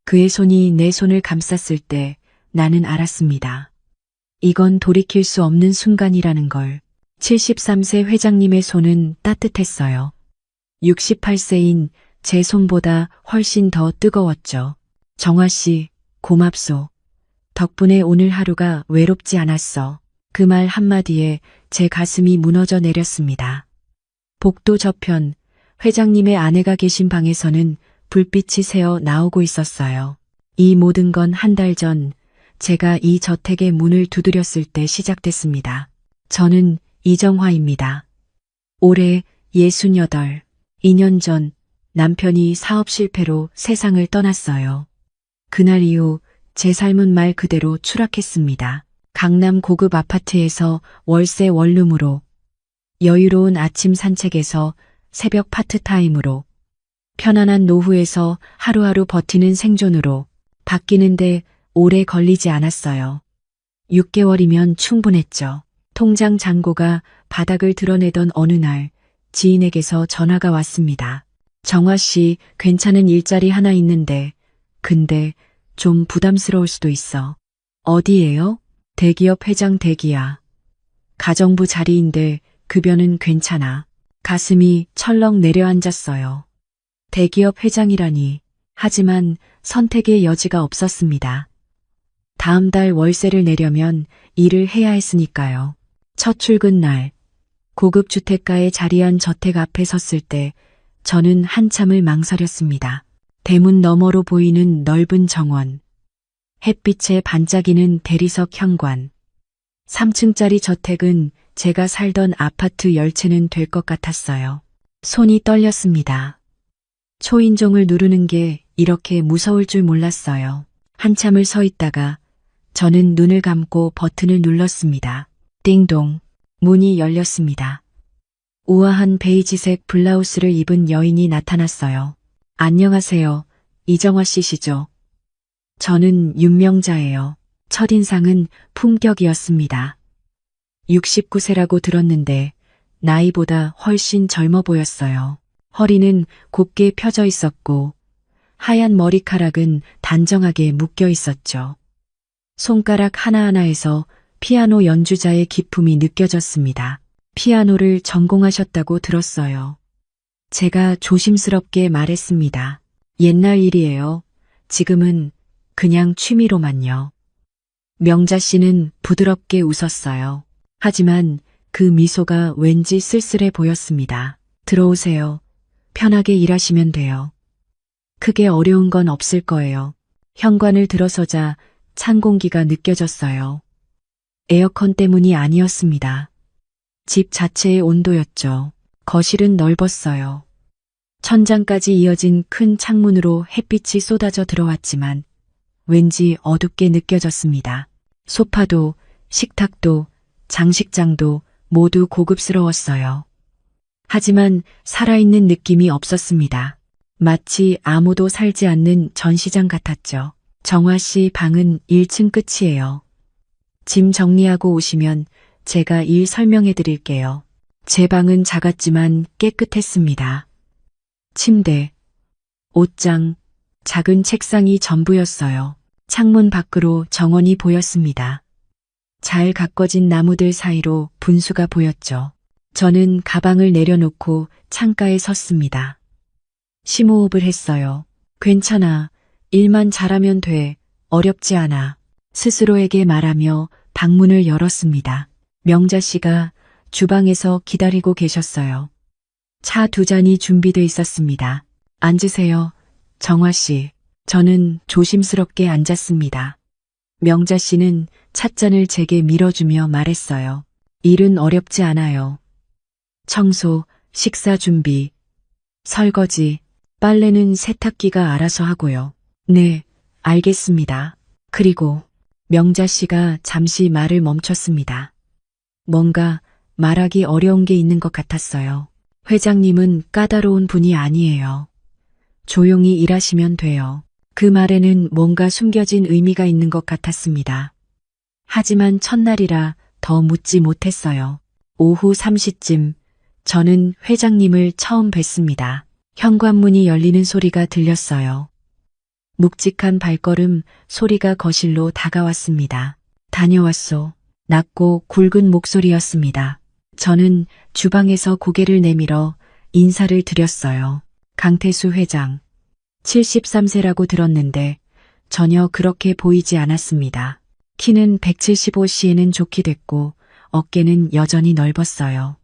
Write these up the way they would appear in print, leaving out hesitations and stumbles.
그의 손이 내 손을 감쌌을 때 나는 알았습니다. 이건 돌이킬 수 없는 순간이라는 걸. 73세 회장님의 손은 따뜻했어요. 68세인 제 손보다 훨씬 더 뜨거웠죠. 정화 씨, 고맙소. 덕분에 오늘 하루가 외롭지 않았어. 그 말 한마디에 제 가슴이 무너져 내렸습니다. 복도 저편, 회장님의 아내가 계신 방에서는 불빛이 새어 나오고 있었어요. 이 모든 건 한 달 전 제가 이 저택의 문을 두드렸을 때 시작됐습니다. 저는 이정화입니다. 올해 68, 2년 전 남편이 사업 실패로 세상을 떠났어요. 그날 이후 제 삶은 말 그대로 추락했습니다. 강남 고급 아파트에서 월세 원룸으로, 여유로운 아침 산책에서 새벽 파트타임으로, 편안한 노후에서 하루하루 버티는 생존으로 바뀌는데 오래 걸리지 않았어요. 6개월이면 충분했죠. 통장 잔고가 바닥을 드러내던 어느 날 지인에게서 전화가 왔습니다. 정화 씨, 괜찮은 일자리 하나 있는데, 근데 좀 부담스러울 수도 있어. 어디예요? 대기업 회장 댁이야. 가정부 자리인데 급여는 괜찮아. 가슴이 철렁 내려앉았어요. 대기업 회장이라니. 하지만 선택의 여지가 없었습니다. 다음 달 월세를 내려면 일을 해야 했으니까요. 첫 출근 날, 고급 주택가에 자리한 저택 앞에 섰을 때 저는 한참을 망설였습니다. 대문 너머로 보이는 넓은 정원, 햇빛에 반짝이는 대리석 현관, 3층짜리 저택은 제가 살던 아파트 열채는 될 것 같았어요. 손이 떨렸습니다. 초인종을 누르는 게 이렇게 무서울 줄 몰랐어요. 한참을 서 있다가 저는 눈을 감고 버튼을 눌렀습니다. 띵동, 문이 열렸습니다. 우아한 베이지색 블라우스를 입은 여인이 나타났어요. 안녕하세요. 이정화 씨시죠? 저는 윤명자예요. 첫인상은 품격이었습니다. 69세라고 들었는데 나이보다 훨씬 젊어 보였어요. 허리는 곱게 펴져 있었고 하얀 머리카락은 단정하게 묶여 있었죠. 손가락 하나하나에서 피아노 연주자의 기품이 느껴졌습니다. 피아노를 전공하셨다고 들었어요. 제가 조심스럽게 말했습니다. 옛날 일이에요. 지금은 그냥 취미로만요. 명자 씨는 부드럽게 웃었어요. 하지만 그 미소가 왠지 쓸쓸해 보였습니다. 들어오세요. 편하게 일하시면 돼요. 크게 어려운 건 없을 거예요. 현관을 들어서자 찬 공기가 느껴졌어요. 에어컨 때문이 아니었습니다. 집 자체의 온도였죠. 거실은 넓었어요. 천장까지 이어진 큰 창문으로 햇빛이 쏟아져 들어왔지만 왠지 어둡게 느껴졌습니다. 소파도, 식탁도, 장식장도 모두 고급스러웠어요. 하지만 살아있는 느낌이 없었습니다. 마치 아무도 살지 않는 전시장 같았죠. 정화 씨 방은 1층 끝이에요. 짐 정리하고 오시면 제가 일 설명해 드릴게요. 제 방은 작았지만 깨끗했습니다. 침대, 옷장, 작은 책상이 전부였어요. 창문 밖으로 정원이 보였습니다. 잘 가꿔진 나무들 사이로 분수가 보였죠. 저는 가방을 내려놓고 창가에 섰습니다. 심호흡을 했어요. 괜찮아. 일만 잘하면 돼. 어렵지 않아. 스스로에게 말하며 방문을 열었습니다. 명자 씨가 주방에서 기다리고 계셨어요. 차 2잔이 준비돼 있었습니다. 앉으세요. 정화 씨. 저는 조심스럽게 앉았습니다. 명자 씨는 찻잔을 제게 밀어주며 말했어요. 일은 어렵지 않아요. 청소, 식사 준비, 설거지, 빨래는 세탁기가 알아서 하고요. 네, 알겠습니다. 그리고 명자 씨가 잠시 말을 멈췄습니다. 뭔가 말하기 어려운 게 있는 것 같았어요. 회장님은 까다로운 분이 아니에요. 조용히 일하시면 돼요. 그 말에는 뭔가 숨겨진 의미가 있는 것 같았습니다. 하지만 첫날이라 더 묻지 못했어요. 오후 3시쯤 저는 회장님을 처음 뵀습니다. 현관문이 열리는 소리가 들렸어요. 묵직한 발걸음, 소리가 거실로 다가왔습니다. 다녀왔소. 낮고 굵은 목소리였습니다. 저는 주방에서 고개를 내밀어 인사를 드렸어요. 강태수 회장. 73세라고 들었는데 전혀 그렇게 보이지 않았습니다. 키는 175cm는 좋게 됐고 어깨는 여전히 넓었어요.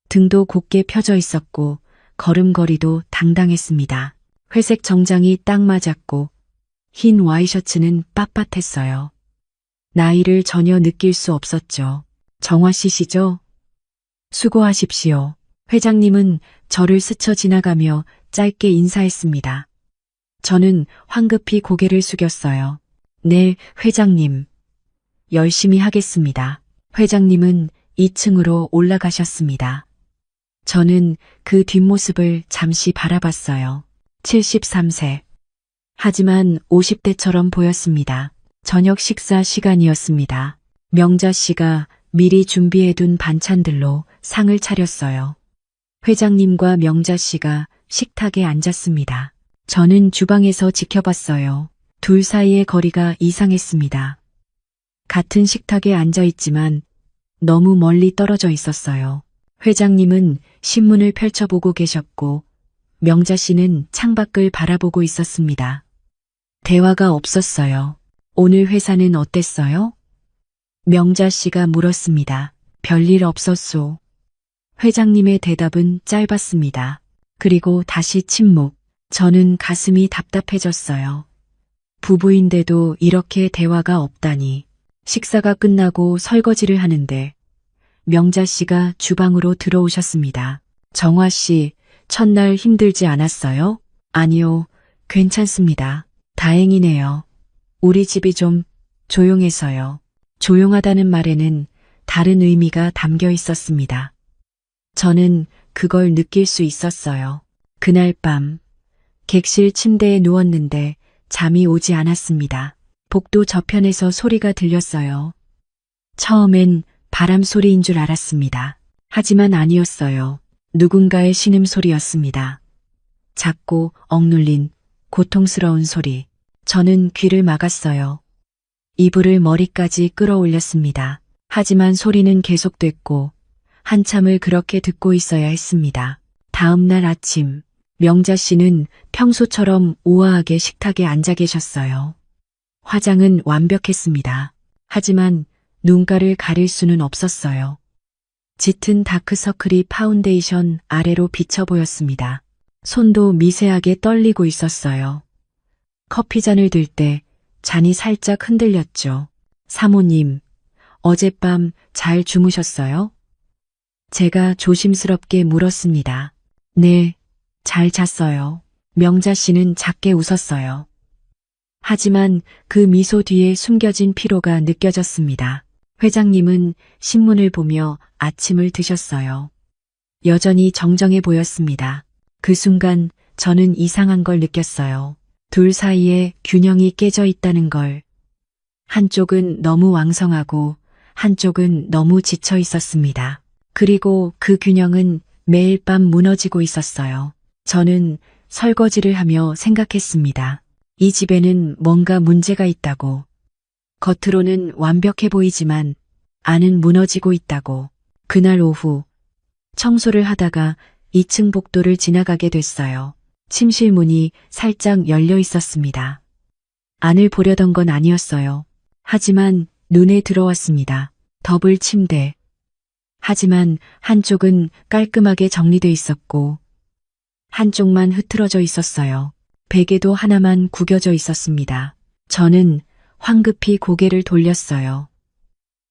등도 곧게 펴져 있었고 걸음걸이도 당당했습니다. 회색 정장이 딱 맞았고 흰 와이셔츠는 빳빳했어요. 나이를 전혀 느낄 수 없었죠. 정화 씨시죠? 수고하십시오. 회장님은 저를 스쳐 지나가며 짧게 인사했습니다. 저는 황급히 고개를 숙였어요. 네, 회장님. 열심히 하겠습니다. 회장님은 2층으로 올라가셨습니다. 저는 그 뒷모습을 잠시 바라봤어요. 73세. 하지만 50대처럼 보였습니다. 저녁 식사 시간이었습니다. 명자 씨가 미리 준비해둔 반찬들로 상을 차렸어요. 회장님과 명자 씨가 식탁에 앉았습니다. 저는 주방에서 지켜봤어요. 둘 사이의 거리가 이상했습니다. 같은 식탁에 앉아 있지만 너무 멀리 떨어져 있었어요. 회장님은 신문을 펼쳐보고 계셨고 명자 씨는 창밖을 바라보고 있었습니다. 대화가 없었어요. 오늘 회사는 어땠어요? 명자 씨가 물었습니다. 별일 없었소. 회장님의 대답은 짧았습니다. 그리고 다시 침묵. 저는 가슴이 답답해졌어요. 부부인데도 이렇게 대화가 없다니. 식사가 끝나고 설거지를 하는데 명자 씨가 주방으로 들어오셨습니다. 정화 씨, 첫날 힘들지 않았어요? 아니요, 괜찮습니다. 다행이네요. 우리 집이 좀 조용해서요. 조용하다는 말에는 다른 의미가 담겨 있었습니다. 저는 그걸 느낄 수 있었어요. 그날 밤, 객실 침대에 누웠는데 잠이 오지 않았습니다. 복도 저편에서 소리가 들렸어요. 처음엔 바람 소리인 줄 알았습니다. 하지만 아니었어요. 누군가의 신음소리였습니다. 작고 억눌린 고통스러운 소리. 저는 귀를 막았어요. 이불을 머리까지 끌어올렸습니다. 하지만 소리는 계속됐고 한참을 그렇게 듣고 있어야 했습니다. 다음 날 아침, 명자 씨는 평소처럼 우아하게 식탁에 앉아 계셨어요. 화장은 완벽했습니다. 하지만 눈가를 가릴 수는 없었어요. 짙은 다크서클이 파운데이션 아래로 비쳐 보였습니다. 손도 미세하게 떨리고 있었어요. 커피잔을 들 때 잔이 살짝 흔들렸죠. 사모님, 어젯밤 잘 주무셨어요? 제가 조심스럽게 물었습니다. 네, 잘 잤어요. 명자 씨는 작게 웃었어요. 하지만 그 미소 뒤에 숨겨진 피로가 느껴졌습니다. 회장님은 신문을 보며 아침을 드셨어요. 여전히 정정해 보였습니다. 그 순간 저는 이상한 걸 느꼈어요. 둘 사이에 균형이 깨져 있다는 걸. 한쪽은 너무 왕성하고 한쪽은 너무 지쳐 있었습니다. 그리고 그 균형은 매일 밤 무너지고 있었어요. 저는 설거지를 하며 생각했습니다. 이 집에는 뭔가 문제가 있다고. 겉으로는 완벽해 보이지만 안은 무너지고 있다고. 그날 오후 청소를 하다가 2층 복도를 지나가게 됐어요. 침실 문이 살짝 열려 있었습니다. 안을 보려던 건 아니었어요. 하지만 눈에 들어왔습니다. 더블 침대. 하지만 한쪽은 깔끔하게 정리돼 있었고 한쪽만 흐트러져 있었어요. 베개도 하나만 구겨져 있었습니다. 저는 황급히 고개를 돌렸어요.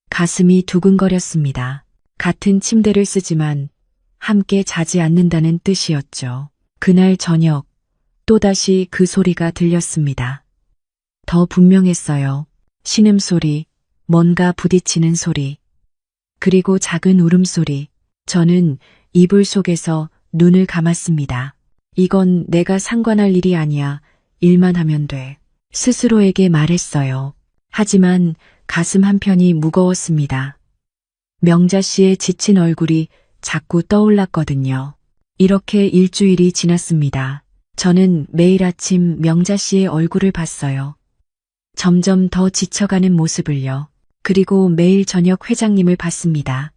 가슴이 두근거렸습니다. 같은 침대를 쓰지만 함께 자지 않는다는 뜻이었죠. 그날 저녁 또다시 그 소리가 들렸습니다. 더 분명했어요. 신음소리, 뭔가 부딪히는 소리, 그리고 작은 울음소리. 저는 이불 속에서 눈을 감았습니다. 이건 내가 상관할 일이 아니야. 일만 하면 돼. 스스로에게 말했어요. 하지만 가슴 한편이 무거웠습니다. 명자 씨의 지친 얼굴이 자꾸 떠올랐거든요. 이렇게 일주일이 지났습니다. 저는 매일 아침 명자 씨의 얼굴을 봤어요. 점점 더 지쳐가는 모습을요. 그리고 매일 저녁 회장님을 봤습니다.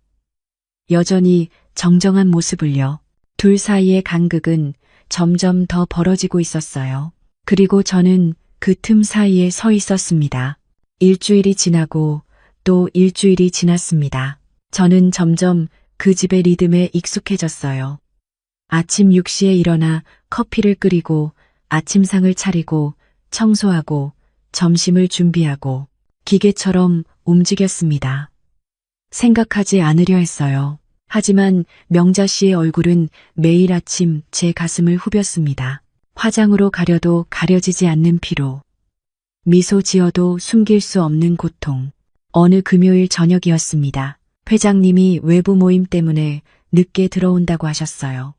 여전히 정정한 모습을요. 둘 사이의 간극은 점점 더 벌어지고 있었어요. 그리고 저는 그 틈 사이에 서 있었습니다. 일주일이 지나고 또 일주일이 지났습니다. 저는 점점 그 집의 리듬에 익숙해졌어요. 아침 6시에 일어나 커피를 끓이고 아침상을 차리고 청소하고 점심을 준비하고 기계처럼 움직였습니다. 생각하지 않으려 했어요. 하지만 명자 씨의 얼굴은 매일 아침 제 가슴을 후볐습니다. 화장으로 가려도 가려지지 않는 피로, 미소 지어도 숨길 수 없는 고통. 어느 금요일 저녁이었습니다. 회장님이 외부 모임 때문에 늦게 들어온다고 하셨어요.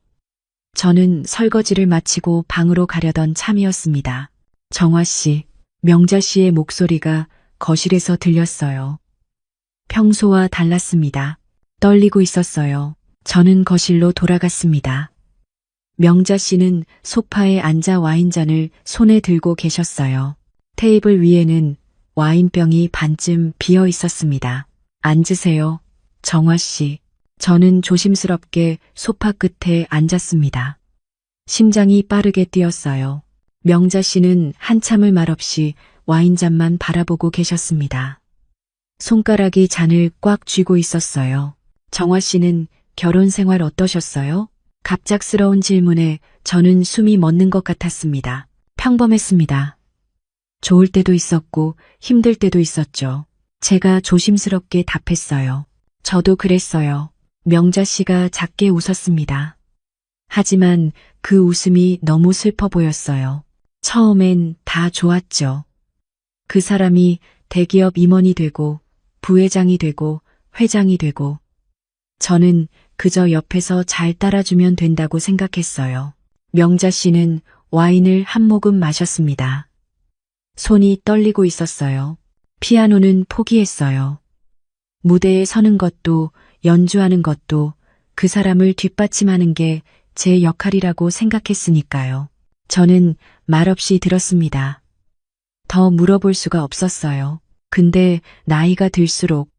저는 설거지를 마치고 방으로 가려던 참이었습니다. 정화 씨, 명자 씨의 목소리가 거실에서 들렸어요. 평소와 달랐습니다. 떨리고 있었어요. 저는 거실로 돌아갔습니다. 명자 씨는 소파에 앉아 와인잔을 손에 들고 계셨어요. 테이블 위에는 와인병이 반쯤 비어 있었습니다. 앉으세요, 정화 씨. 저는 조심스럽게 소파 끝에 앉았습니다. 심장이 빠르게 뛰었어요. 명자 씨는 한참을 말없이 와인잔만 바라보고 계셨습니다. 손가락이 잔을 꽉 쥐고 있었어요. 정화 씨는 결혼 생활 어떠셨어요? 갑작스러운 질문에 저는 숨이 멎는 것 같았습니다. 평범했습니다. 좋을 때도 있었고 힘들 때도 있었죠. 제가 조심스럽게 답했어요. 저도 그랬어요. 명자 씨가 작게 웃었습니다. 하지만 그 웃음이 너무 슬퍼 보였어요. 처음엔 다 좋았죠. 그 사람이 대기업 임원이 되고 부회장이 되고 회장이 되고 저는 그저 옆에서 잘 따라주면 된다고 생각했어요. 명자 씨는 와인을 한 모금 마셨습니다. 손이 떨리고 있었어요. 피아노는 포기했어요. 무대에 서는 것도 연주하는 것도 그 사람을 뒷받침하는 게 제 역할이라고 생각했으니까요. 저는 말없이 들었습니다. 더 물어볼 수가 없었어요. 근데 나이가 들수록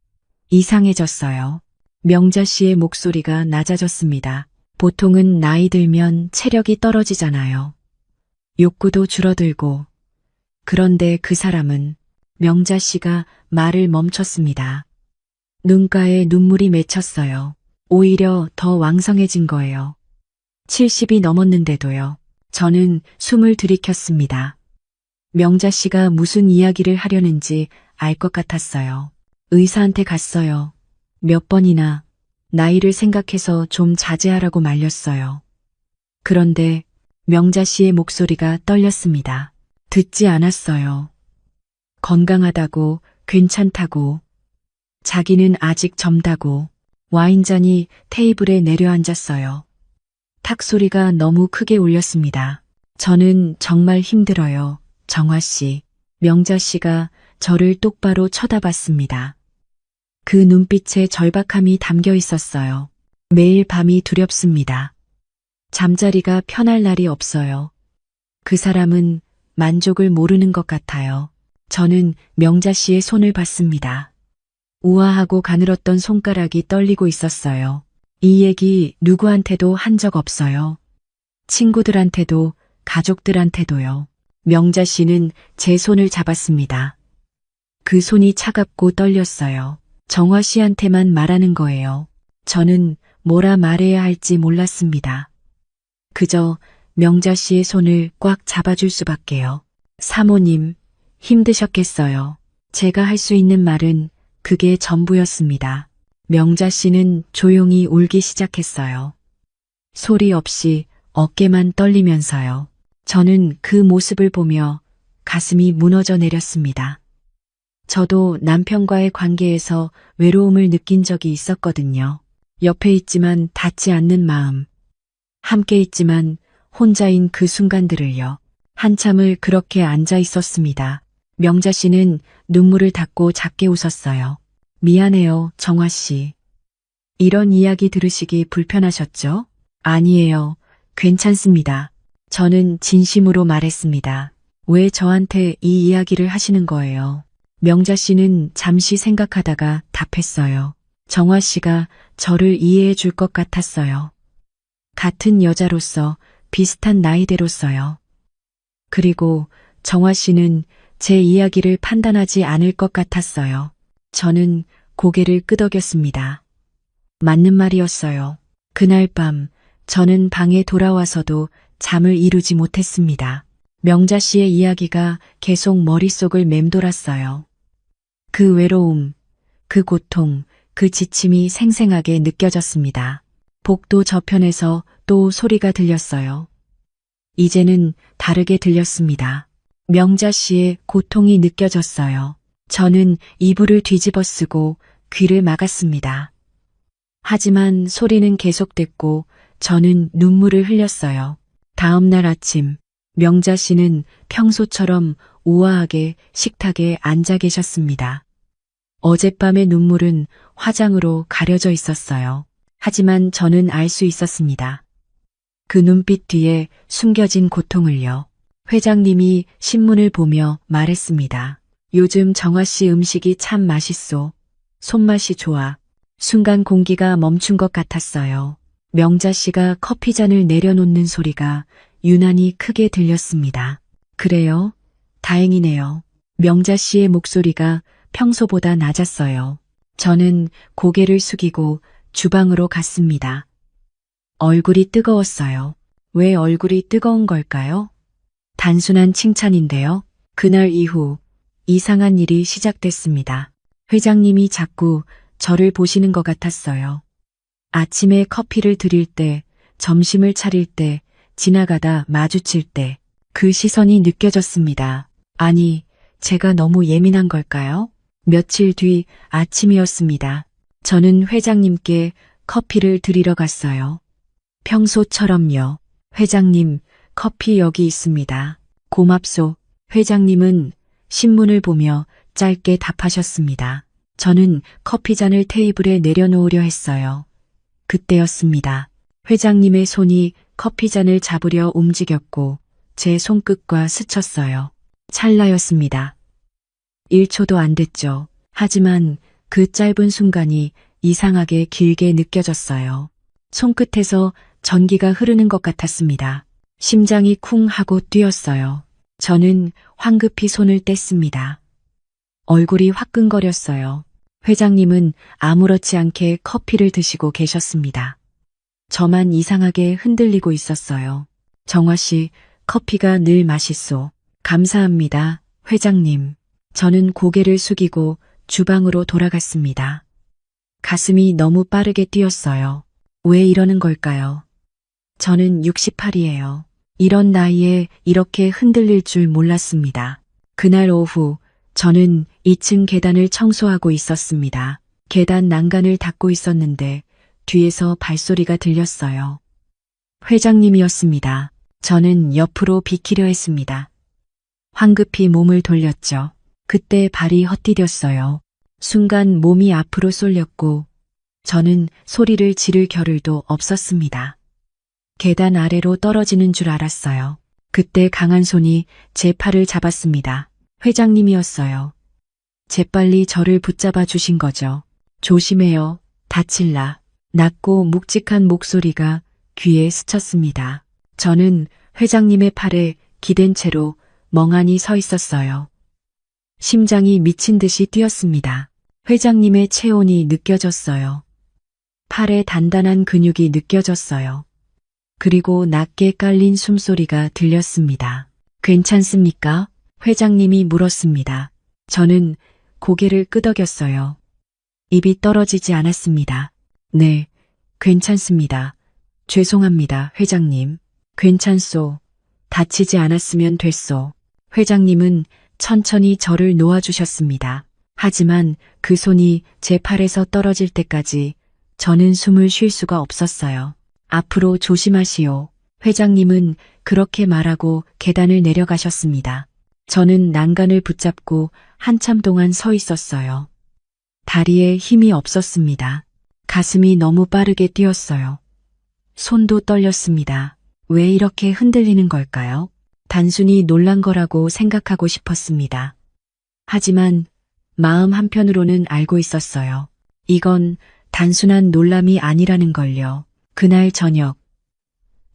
이상해졌어요. 명자 씨의 목소리가 낮아졌습니다. 보통은 나이 들면 체력이 떨어지잖아요. 욕구도 줄어들고. 그런데 그 사람은 명자 씨가 말을 멈췄습니다. 눈가에 눈물이 맺혔어요. 오히려 더 왕성해진 거예요. 70이 넘었는데도요. 저는 숨을 들이켰습니다. 명자 씨가 무슨 이야기를 하려는지 알 것 같았어요. 의사한테 갔어요. 몇 번이나 나이를 생각해서 좀 자제하라고 말렸어요. 그런데 명자 씨의 목소리가 떨렸습니다. 듣지 않았어요. 건강하다고, 괜찮다고, 자기는 아직 젊다고. 와인잔이 테이블에 내려앉았어요. 탁 소리가 너무 크게 울렸습니다. 저는 정말 힘들어요, 정화 씨. 명자 씨가 저를 똑바로 쳐다봤습니다. 그 눈빛에 절박함이 담겨 있었어요. 매일 밤이 두렵습니다. 잠자리가 편할 날이 없어요. 그 사람은 만족을 모르는 것 같아요. 저는 명자 씨의 손을 봤습니다. 우아하고 가늘었던 손가락이 떨리고 있었어요. 이 얘기 누구한테도 한 적 없어요. 친구들한테도 가족들한테도요. 명자 씨는 제 손을 잡았습니다. 그 손이 차갑고 떨렸어요. 정화 씨한테만 말하는 거예요. 저는 뭐라 말해야 할지 몰랐습니다. 그저 명자 씨의 손을 꽉 잡아줄 수밖에요. 사모님, 힘드셨겠어요. 제가 할 수 있는 말은 그게 전부였습니다. 명자 씨는 조용히 울기 시작했어요. 소리 없이 어깨만 떨리면서요. 저는 그 모습을 보며 가슴이 무너져 내렸습니다. 저도 남편과의 관계에서 외로움을 느낀 적이 있었거든요. 옆에 있지만 닿지 않는 마음. 함께 있지만 혼자인 그 순간들을요. 한참을 그렇게 앉아 있었습니다. 명자 씨는 눈물을 닦고 작게 웃었어요. 미안해요, 정화 씨. 이런 이야기 들으시기 불편하셨죠? 아니에요. 괜찮습니다. 저는 진심으로 말했습니다. 왜 저한테 이 이야기를 하시는 거예요? 명자 씨는 잠시 생각하다가 답했어요. 정화 씨가 저를 이해해 줄 것 같았어요. 같은 여자로서 비슷한 나이대로서요. 그리고 정화 씨는 제 이야기를 판단하지 않을 것 같았어요. 저는 고개를 끄덕였습니다. 맞는 말이었어요. 그날 밤 저는 방에 돌아와서도 잠을 이루지 못했습니다. 명자 씨의 이야기가 계속 머릿속을 맴돌았어요. 그 외로움, 그 고통, 그 지침이 생생하게 느껴졌습니다. 복도 저편에서 또 소리가 들렸어요. 이제는 다르게 들렸습니다. 명자 씨의 고통이 느껴졌어요. 저는 이불을 뒤집어 쓰고 귀를 막았습니다. 하지만 소리는 계속됐고 저는 눈물을 흘렸어요. 다음 날 아침, 명자 씨는 평소처럼 우아하게 식탁에 앉아 계셨습니다. 어젯밤의 눈물은 화장으로 가려져 있었어요. 하지만 저는 알 수 있었습니다. 그 눈빛 뒤에 숨겨진 고통을요. 회장님이 신문을 보며 말했습니다. 요즘 정화 씨 음식이 참 맛있소. 손맛이 좋아. 순간 공기가 멈춘 것 같았어요. 명자 씨가 커피잔을 내려놓는 소리가 유난히 크게 들렸습니다. 그래요? 다행이네요. 명자 씨의 목소리가 평소보다 낮았어요. 저는 고개를 숙이고 주방으로 갔습니다. 얼굴이 뜨거웠어요. 왜 얼굴이 뜨거운 걸까요? 단순한 칭찬인데요. 그날 이후 이상한 일이 시작됐습니다. 회장님이 자꾸 저를 보시는 것 같았어요. 아침에 커피를 드릴 때, 점심을 차릴 때, 지나가다 마주칠 때 그 시선이 느껴졌습니다. 아니, 제가 너무 예민한 걸까요? 며칠 뒤 아침이었습니다. 저는 회장님께 커피를 드리러 갔어요. 평소처럼요. 회장님, 커피 여기 있습니다. 고맙소. 회장님은 신문을 보며 짧게 답하셨습니다. 저는 커피잔을 테이블에 내려놓으려 했어요. 그때였습니다. 회장님의 손이 커피잔을 잡으려 움직였고 제 손끝과 스쳤어요. 찰나였습니다. 1초도 안 됐죠. 하지만 그 짧은 순간이 이상하게 길게 느껴졌어요. 손끝에서 전기가 흐르는 것 같았습니다. 심장이 쿵 하고 뛰었어요. 저는 황급히 손을 뗐습니다. 얼굴이 화끈거렸어요. 회장님은 아무렇지 않게 커피를 드시고 계셨습니다. 저만 이상하게 흔들리고 있었어요. 정화 씨, 커피가 늘 맛있소. 감사합니다, 회장님. 저는 고개를 숙이고 주방으로 돌아갔습니다. 가슴이 너무 빠르게 뛰었어요. 왜 이러는 걸까요? 저는 68이에요. 이런 나이에 이렇게 흔들릴 줄 몰랐습니다. 그날 오후 저는 2층 계단을 청소하고 있었습니다. 계단 난간을 닦고 있었는데 뒤에서 발소리가 들렸어요. 회장님이었습니다. 저는 옆으로 비키려 했습니다. 황급히 몸을 돌렸죠. 그때 발이 헛디뎠어요. 순간 몸이 앞으로 쏠렸고 저는 소리를 지를 겨를도 없었습니다. 계단 아래로 떨어지는 줄 알았어요. 그때 강한 손이 제 팔을 잡았습니다. 회장님이었어요. 재빨리 저를 붙잡아 주신 거죠. 조심해요. 다칠라. 낮고 묵직한 목소리가 귀에 스쳤습니다. 저는 회장님의 팔에 기댄 채로 멍하니 서 있었어요. 심장이 미친 듯이 뛰었습니다. 회장님의 체온이 느껴졌어요. 팔에 단단한 근육이 느껴졌어요. 그리고 낮게 깔린 숨소리가 들렸습니다. 괜찮습니까? 회장님이 물었습니다. 저는 고개를 끄덕였어요. 입이 떨어지지 않았습니다. 네, 괜찮습니다. 죄송합니다, 회장님. 괜찮소. 다치지 않았으면 됐소. 회장님은 천천히 저를 놓아주셨습니다. 하지만 그 손이 제 팔에서 떨어질 때까지 저는 숨을 쉴 수가 없었어요. 앞으로 조심하시오. 회장님은 그렇게 말하고 계단을 내려가셨습니다. 저는 난간을 붙잡고 한참 동안 서 있었어요. 다리에 힘이 없었습니다. 가슴이 너무 빠르게 뛰었어요. 손도 떨렸습니다. 왜 이렇게 흔들리는 걸까요? 단순히 놀란 거라고 생각하고 싶었습니다. 하지만 마음 한편으로는 알고 있었어요. 이건 단순한 놀람이 아니라는 걸요. 그날 저녁,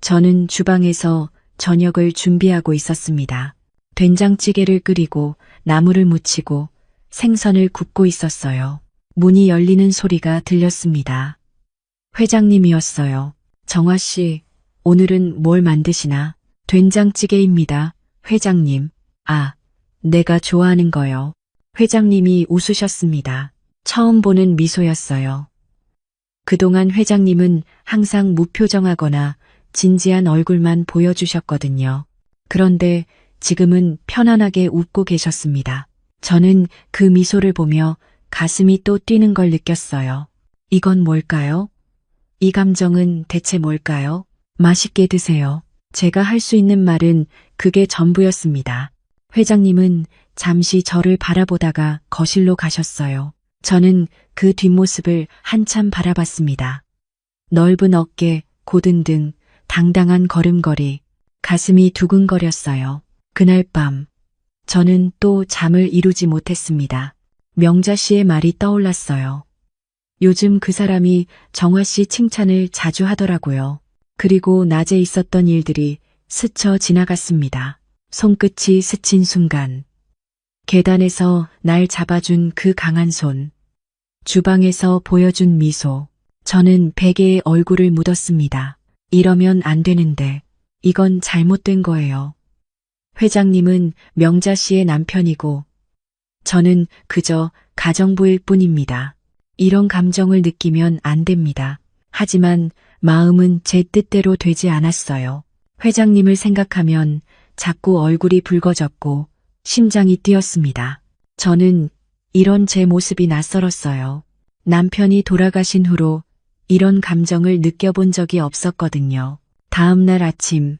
저는 주방에서 저녁을 준비하고 있었습니다. 된장찌개를 끓이고 나물을 무치고 생선을 굽고 있었어요. 문이 열리는 소리가 들렸습니다. 회장님이었어요. 정화 씨, 오늘은 뭘 만드시나? 된장찌개입니다. 회장님. 아, 내가 좋아하는 거요. 회장님이 웃으셨습니다. 처음 보는 미소였어요. 그동안 회장님은 항상 무표정하거나 진지한 얼굴만 보여주셨거든요. 그런데 지금은 편안하게 웃고 계셨습니다. 저는 그 미소를 보며 가슴이 또 뛰는 걸 느꼈어요. 이건 뭘까요? 이 감정은 대체 뭘까요? 맛있게 드세요. 제가 할 수 있는 말은 그게 전부였습니다. 회장님은 잠시 저를 바라보다가 거실로 가셨어요. 저는 그 뒷모습을 한참 바라봤습니다. 넓은 어깨, 고든 등, 당당한 걸음걸이, 가슴이 두근거렸어요. 그날 밤, 저는 또 잠을 이루지 못했습니다. 명자 씨의 말이 떠올랐어요. 요즘 그 사람이 정화 씨 칭찬을 자주 하더라고요. 그리고 낮에 있었던 일들이 스쳐 지나갔습니다. 손끝이 스친 순간, 계단에서 날 잡아준 그 강한 손, 주방에서 보여준 미소, 저는 베개에 얼굴을 묻었습니다. 이러면 안 되는데, 이건 잘못된 거예요. 회장님은 명자 씨의 남편이고, 저는 그저 가정부일 뿐입니다. 이런 감정을 느끼면 안 됩니다. 하지만 마음은 제 뜻대로 되지 않았어요. 회장님을 생각하면 자꾸 얼굴이 붉어졌고 심장이 뛰었습니다. 저는 이런 제 모습이 낯설었어요. 남편이 돌아가신 후로 이런 감정을 느껴본 적이 없었거든요. 다음 날 아침,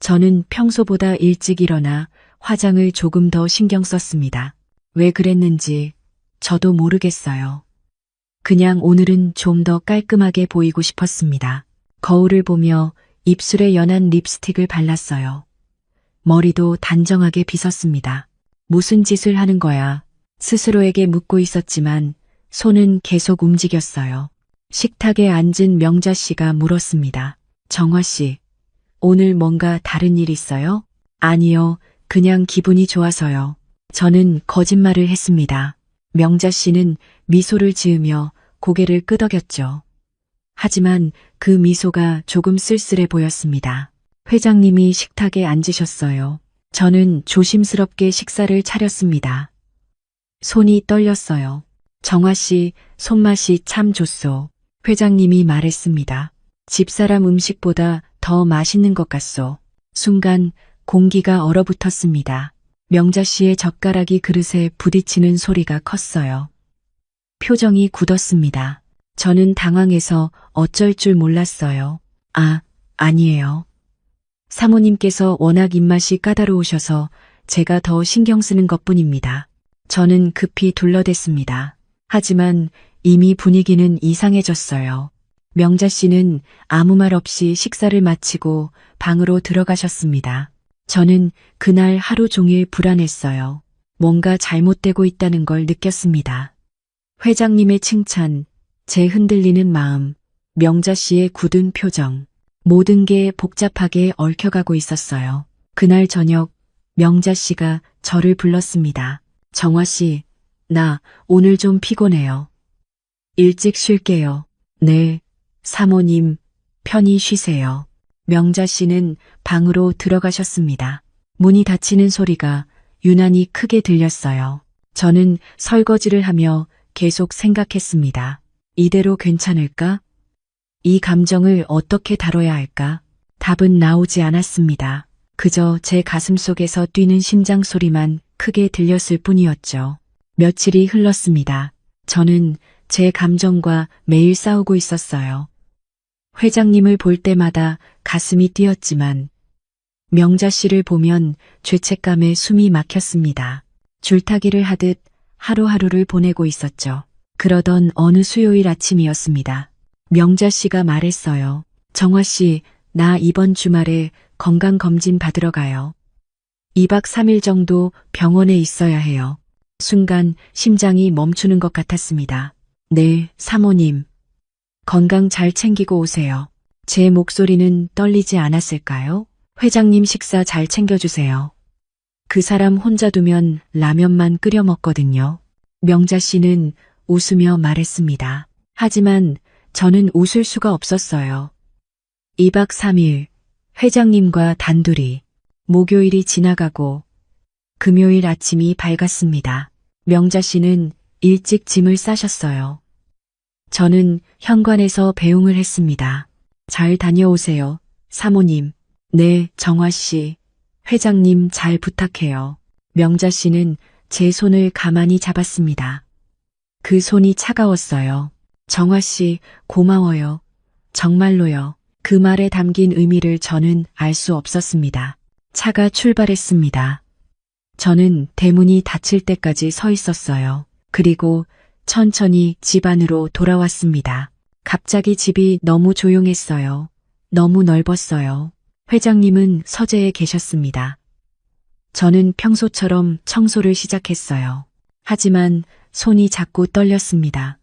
저는 평소보다 일찍 일어나 화장을 조금 더 신경 썼습니다. 왜 그랬는지 저도 모르겠어요. 그냥 오늘은 좀 더 깔끔하게 보이고 싶었습니다. 거울을 보며 입술에 연한 립스틱을 발랐어요. 머리도 단정하게 빗었습니다. 무슨 짓을 하는 거야? 스스로에게 묻고 있었지만 손은 계속 움직였어요. 식탁에 앉은 명자 씨가 물었습니다. 정화 씨, 오늘 뭔가 다른 일 있어요? 아니요, 그냥 기분이 좋아서요. 저는 거짓말을 했습니다. 명자 씨는 미소를 지으며 고개를 끄덕였죠. 하지만 그 미소가 조금 쓸쓸해 보였습니다. 회장님이 식탁에 앉으셨어요. 저는 조심스럽게 식사를 차렸습니다. 손이 떨렸어요. 정화 씨 손맛이 참 좋소. 회장님이 말했습니다. 집사람 음식보다 더 맛있는 것 같소. 순간 공기가 얼어붙었습니다. 명자 씨의 젓가락이 그릇에 부딪히는 소리가 컸어요. 표정이 굳었습니다. 저는 당황해서 어쩔 줄 몰랐어요. 아니에요. 사모님께서 워낙 입맛이 까다로우셔서 제가 더 신경 쓰는 것뿐입니다. 저는 급히 둘러댔습니다. 하지만 이미 분위기는 이상해졌어요. 명자 씨는 아무 말 없이 식사를 마치고 방으로 들어가셨습니다. 저는 그날 하루 종일 불안했어요. 뭔가 잘못되고 있다는 걸 느꼈습니다. 회장님의 칭찬, 제 흔들리는 마음, 명자 씨의 굳은 표정, 모든 게 복잡하게 얽혀가고 있었어요. 그날 저녁, 명자 씨가 저를 불렀습니다. 정화 씨, 나 오늘 좀 피곤해요. 일찍 쉴게요. 네, 사모님, 편히 쉬세요. 명자 씨는 방으로 들어가셨습니다. 문이 닫히는 소리가 유난히 크게 들렸어요. 저는 설거지를 하며 계속 생각했습니다. 이대로 괜찮을까? 이 감정을 어떻게 다뤄야 할까? 답은 나오지 않았습니다. 그저 제 가슴 속에서 뛰는 심장 소리만 크게 들렸을 뿐이었죠. 며칠이 흘렀습니다. 저는 제 감정과 매일 싸우고 있었어요. 회장님을 볼 때마다 가슴이 뛰었지만 명자 씨를 보면 죄책감에 숨이 막혔습니다. 줄타기를 하듯 하루하루를 보내고 있었죠. 그러던 어느 수요일 아침이었습니다. 명자 씨가 말했어요. 정화 씨, 나 이번 주말에 건강검진 받으러 가요. 2박 3일 정도 병원에 있어야 해요. 순간 심장이 멈추는 것 같았습니다. 네, 사모님. 건강 잘 챙기고 오세요. 제 목소리는 떨리지 않았을까요? 회장님 식사 잘 챙겨주세요. 그 사람 혼자 두면 라면만 끓여 먹거든요. 명자 씨는 웃으며 말했습니다. 하지만 저는 웃을 수가 없었어요. 2박 3일 회장님과 단둘이 목요일이 지나가고 금요일 아침이 밝았습니다. 명자 씨는 일찍 짐을 싸셨어요. 저는 현관에서 배웅을 했습니다. 잘 다녀오세요, 사모님. 네, 정화 씨. 회장님 잘 부탁해요. 명자 씨는 제 손을 가만히 잡았습니다. 그 손이 차가웠어요. 정화 씨, 고마워요. 정말로요. 그 말에 담긴 의미를 저는 알 수 없었습니다. 차가 출발했습니다. 저는 대문이 닫힐 때까지 서 있었어요. 그리고 천천히 집 안으로 돌아왔습니다. 갑자기 집이 너무 조용했어요. 너무 넓었어요. 회장님은 서재에 계셨습니다. 저는 평소처럼 청소를 시작했어요. 하지만 손이 자꾸 떨렸습니다.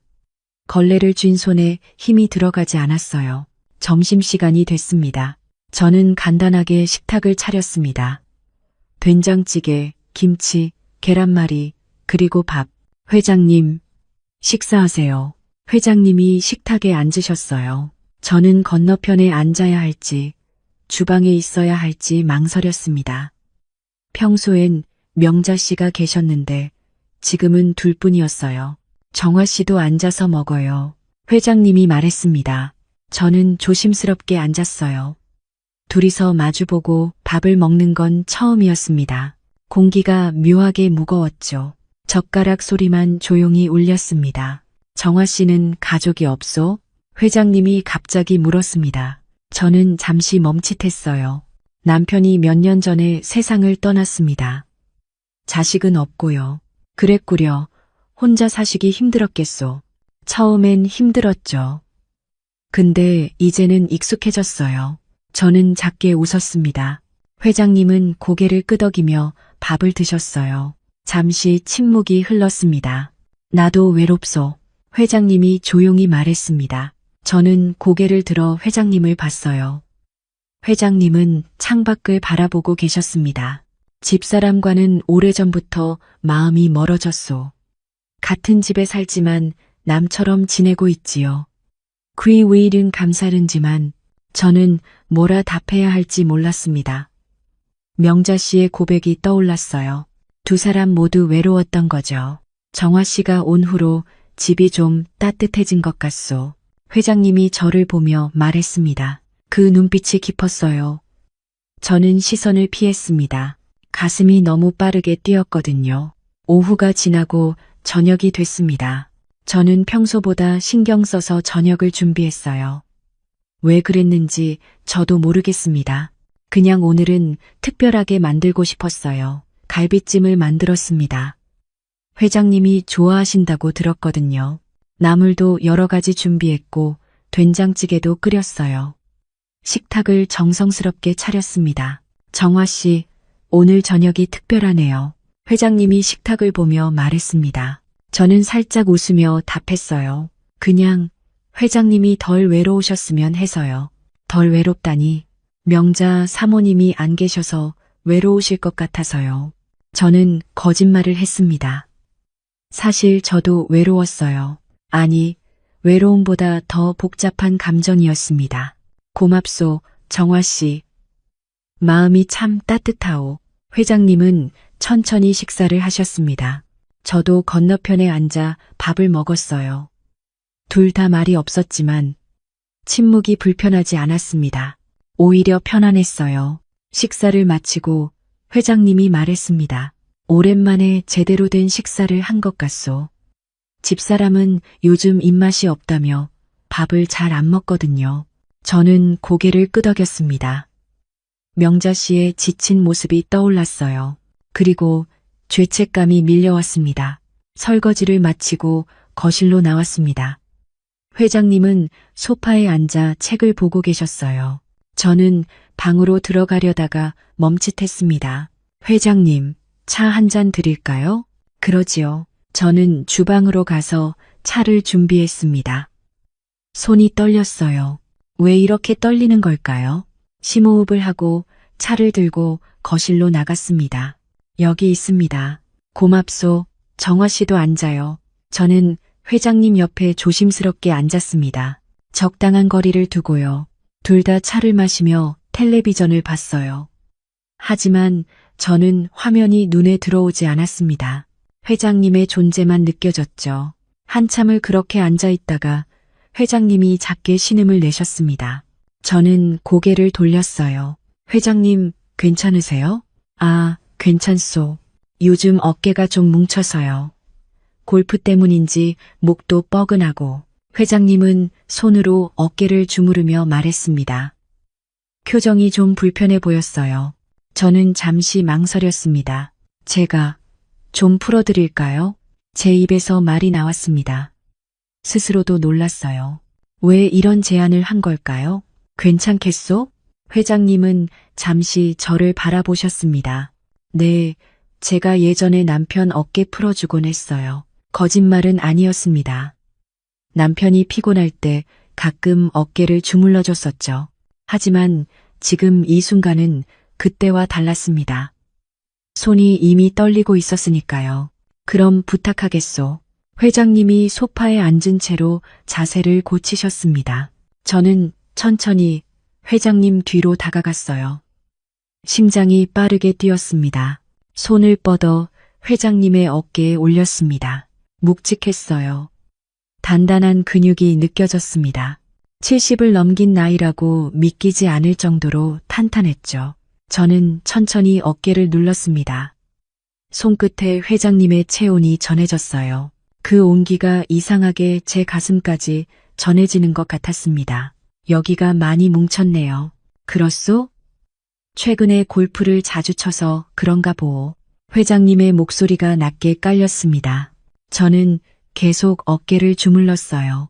걸레를 쥔 손에 힘이 들어가지 않았어요. 점심시간이 됐습니다. 저는 간단하게 식탁을 차렸습니다. 된장찌개, 김치, 계란말이, 그리고 밥. 회장님, 식사하세요. 회장님이 식탁에 앉으셨어요. 저는 건너편에 앉아야 할지, 주방에 있어야 할지 망설였습니다. 평소엔 명자 씨가 계셨는데 지금은 둘뿐이었어요. 정화 씨도 앉아서 먹어요. 회장님이 말했습니다. 저는 조심스럽게 앉았어요. 둘이서 마주보고 밥을 먹는 건 처음이었습니다. 공기가 묘하게 무거웠죠. 젓가락 소리만 조용히 울렸습니다. 정화 씨는 가족이 없소? 회장님이 갑자기 물었습니다. 저는 잠시 멈칫했어요. 남편이 몇 년 전에 세상을 떠났습니다. 자식은 없고요. 그랬구려. 혼자 사시기 힘들었겠소. 처음엔 힘들었죠. 근데 이제는 익숙해졌어요. 저는 작게 웃었습니다. 회장님은 고개를 끄덕이며 밥을 드셨어요. 잠시 침묵이 흘렀습니다. 나도 외롭소. 회장님이 조용히 말했습니다. 저는 고개를 들어 회장님을 봤어요. 회장님은 창밖을 바라보고 계셨습니다. 집사람과는 오래전부터 마음이 멀어졌소. 같은 집에 살지만 남처럼 지내고 있지요. 그이 왜 이른 감사른지만 저는 뭐라 답해야 할지 몰랐습니다. 명자 씨의 고백이 떠올랐어요. 두 사람 모두 외로웠던 거죠. 정화 씨가 온 후로 집이 좀 따뜻해진 것 같소. 회장님이 저를 보며 말했습니다. 그 눈빛이 깊었어요. 저는 시선을 피했습니다. 가슴이 너무 빠르게 뛰었거든요. 오후가 지나고 저녁이 됐습니다. 저는 평소보다 신경 써서 저녁을 준비했어요. 왜 그랬는지 저도 모르겠습니다. 그냥 오늘은 특별하게 만들고 싶었어요. 갈비찜을 만들었습니다. 회장님이 좋아하신다고 들었거든요. 나물도 여러 가지 준비했고 된장찌개도 끓였어요. 식탁을 정성스럽게 차렸습니다. 정화 씨, 오늘 저녁이 특별하네요. 회장님이 식탁을 보며 말했습니다. 저는 살짝 웃으며 답했어요. 그냥 회장님이 덜 외로우셨으면 해서요. 덜 외롭다니. 명자 사모님이 안 계셔서 외로우실 것 같아서요. 저는 거짓말을 했습니다. 사실 저도 외로웠어요. 아니, 외로움보다 더 복잡한 감정이었습니다. 고맙소, 정화 씨. 마음이 참 따뜻하오. 회장님은 천천히 식사를 하셨습니다. 저도 건너편에 앉아 밥을 먹었어요. 둘 다 말이 없었지만 침묵이 불편하지 않았습니다. 오히려 편안했어요. 식사를 마치고 회장님이 말했습니다. 오랜만에 제대로 된 식사를 한 것 같소. 집사람은 요즘 입맛이 없다며 밥을 잘 안 먹거든요. 저는 고개를 끄덕였습니다. 명자 씨의 지친 모습이 떠올랐어요. 그리고 죄책감이 밀려왔습니다. 설거지를 마치고 거실로 나왔습니다. 회장님은 소파에 앉아 책을 보고 계셨어요. 저는 방으로 들어가려다가 멈칫했습니다. 회장님, 차 한 잔 드릴까요? 그러지요. 저는 주방으로 가서 차를 준비했습니다. 손이 떨렸어요. 왜 이렇게 떨리는 걸까요? 심호흡을 하고 차를 들고 거실로 나갔습니다. 여기 있습니다. 고맙소. 정화 씨도 앉아요. 저는 회장님 옆에 조심스럽게 앉았습니다. 적당한 거리를 두고요. 둘 다 차를 마시며 텔레비전을 봤어요. 하지만 저는 화면이 눈에 들어오지 않았습니다. 회장님의 존재만 느껴졌죠. 한참을 그렇게 앉아 있다가 회장님이 작게 신음을 내셨습니다. 저는 고개를 돌렸어요. 회장님, 괜찮으세요? 아, 괜찮소. 요즘 어깨가 좀 뭉쳐서요. 골프 때문인지 목도 뻐근하고. 회장님은 손으로 어깨를 주무르며 말했습니다. 표정이 좀 불편해 보였어요. 저는 잠시 망설였습니다. 제가 좀 풀어드릴까요? 제 입에서 말이 나왔습니다. 스스로도 놀랐어요. 왜 이런 제안을 한 걸까요? 괜찮겠소? 회장님은 잠시 저를 바라보셨습니다. 네, 제가 예전에 남편 어깨 풀어주곤 했어요. 거짓말은 아니었습니다. 남편이 피곤할 때 가끔 어깨를 주물러 줬었죠. 하지만 지금 이 순간은 그때와 달랐습니다. 손이 이미 떨리고 있었으니까요. 그럼 부탁하겠소. 회장님이 소파에 앉은 채로 자세를 고치셨습니다. 저는 천천히 회장님 뒤로 다가갔어요. 심장이 빠르게 뛰었습니다. 손을 뻗어 회장님의 어깨에 올렸습니다. 묵직했어요. 단단한 근육이 느껴졌습니다. 70을 넘긴 나이라고 믿기지 않을 정도로 탄탄했죠. 저는 천천히 어깨를 눌렀습니다. 손끝에 회장님의 체온이 전해졌어요. 그 온기가 이상하게 제 가슴까지 전해지는 것 같았습니다. 여기가 많이 뭉쳤네요. 그렇소? 최근에 골프를 자주 쳐서 그런가 보오. 회장님의 목소리가 낮게 깔렸습니다. 저는 계속 어깨를 주물렀어요.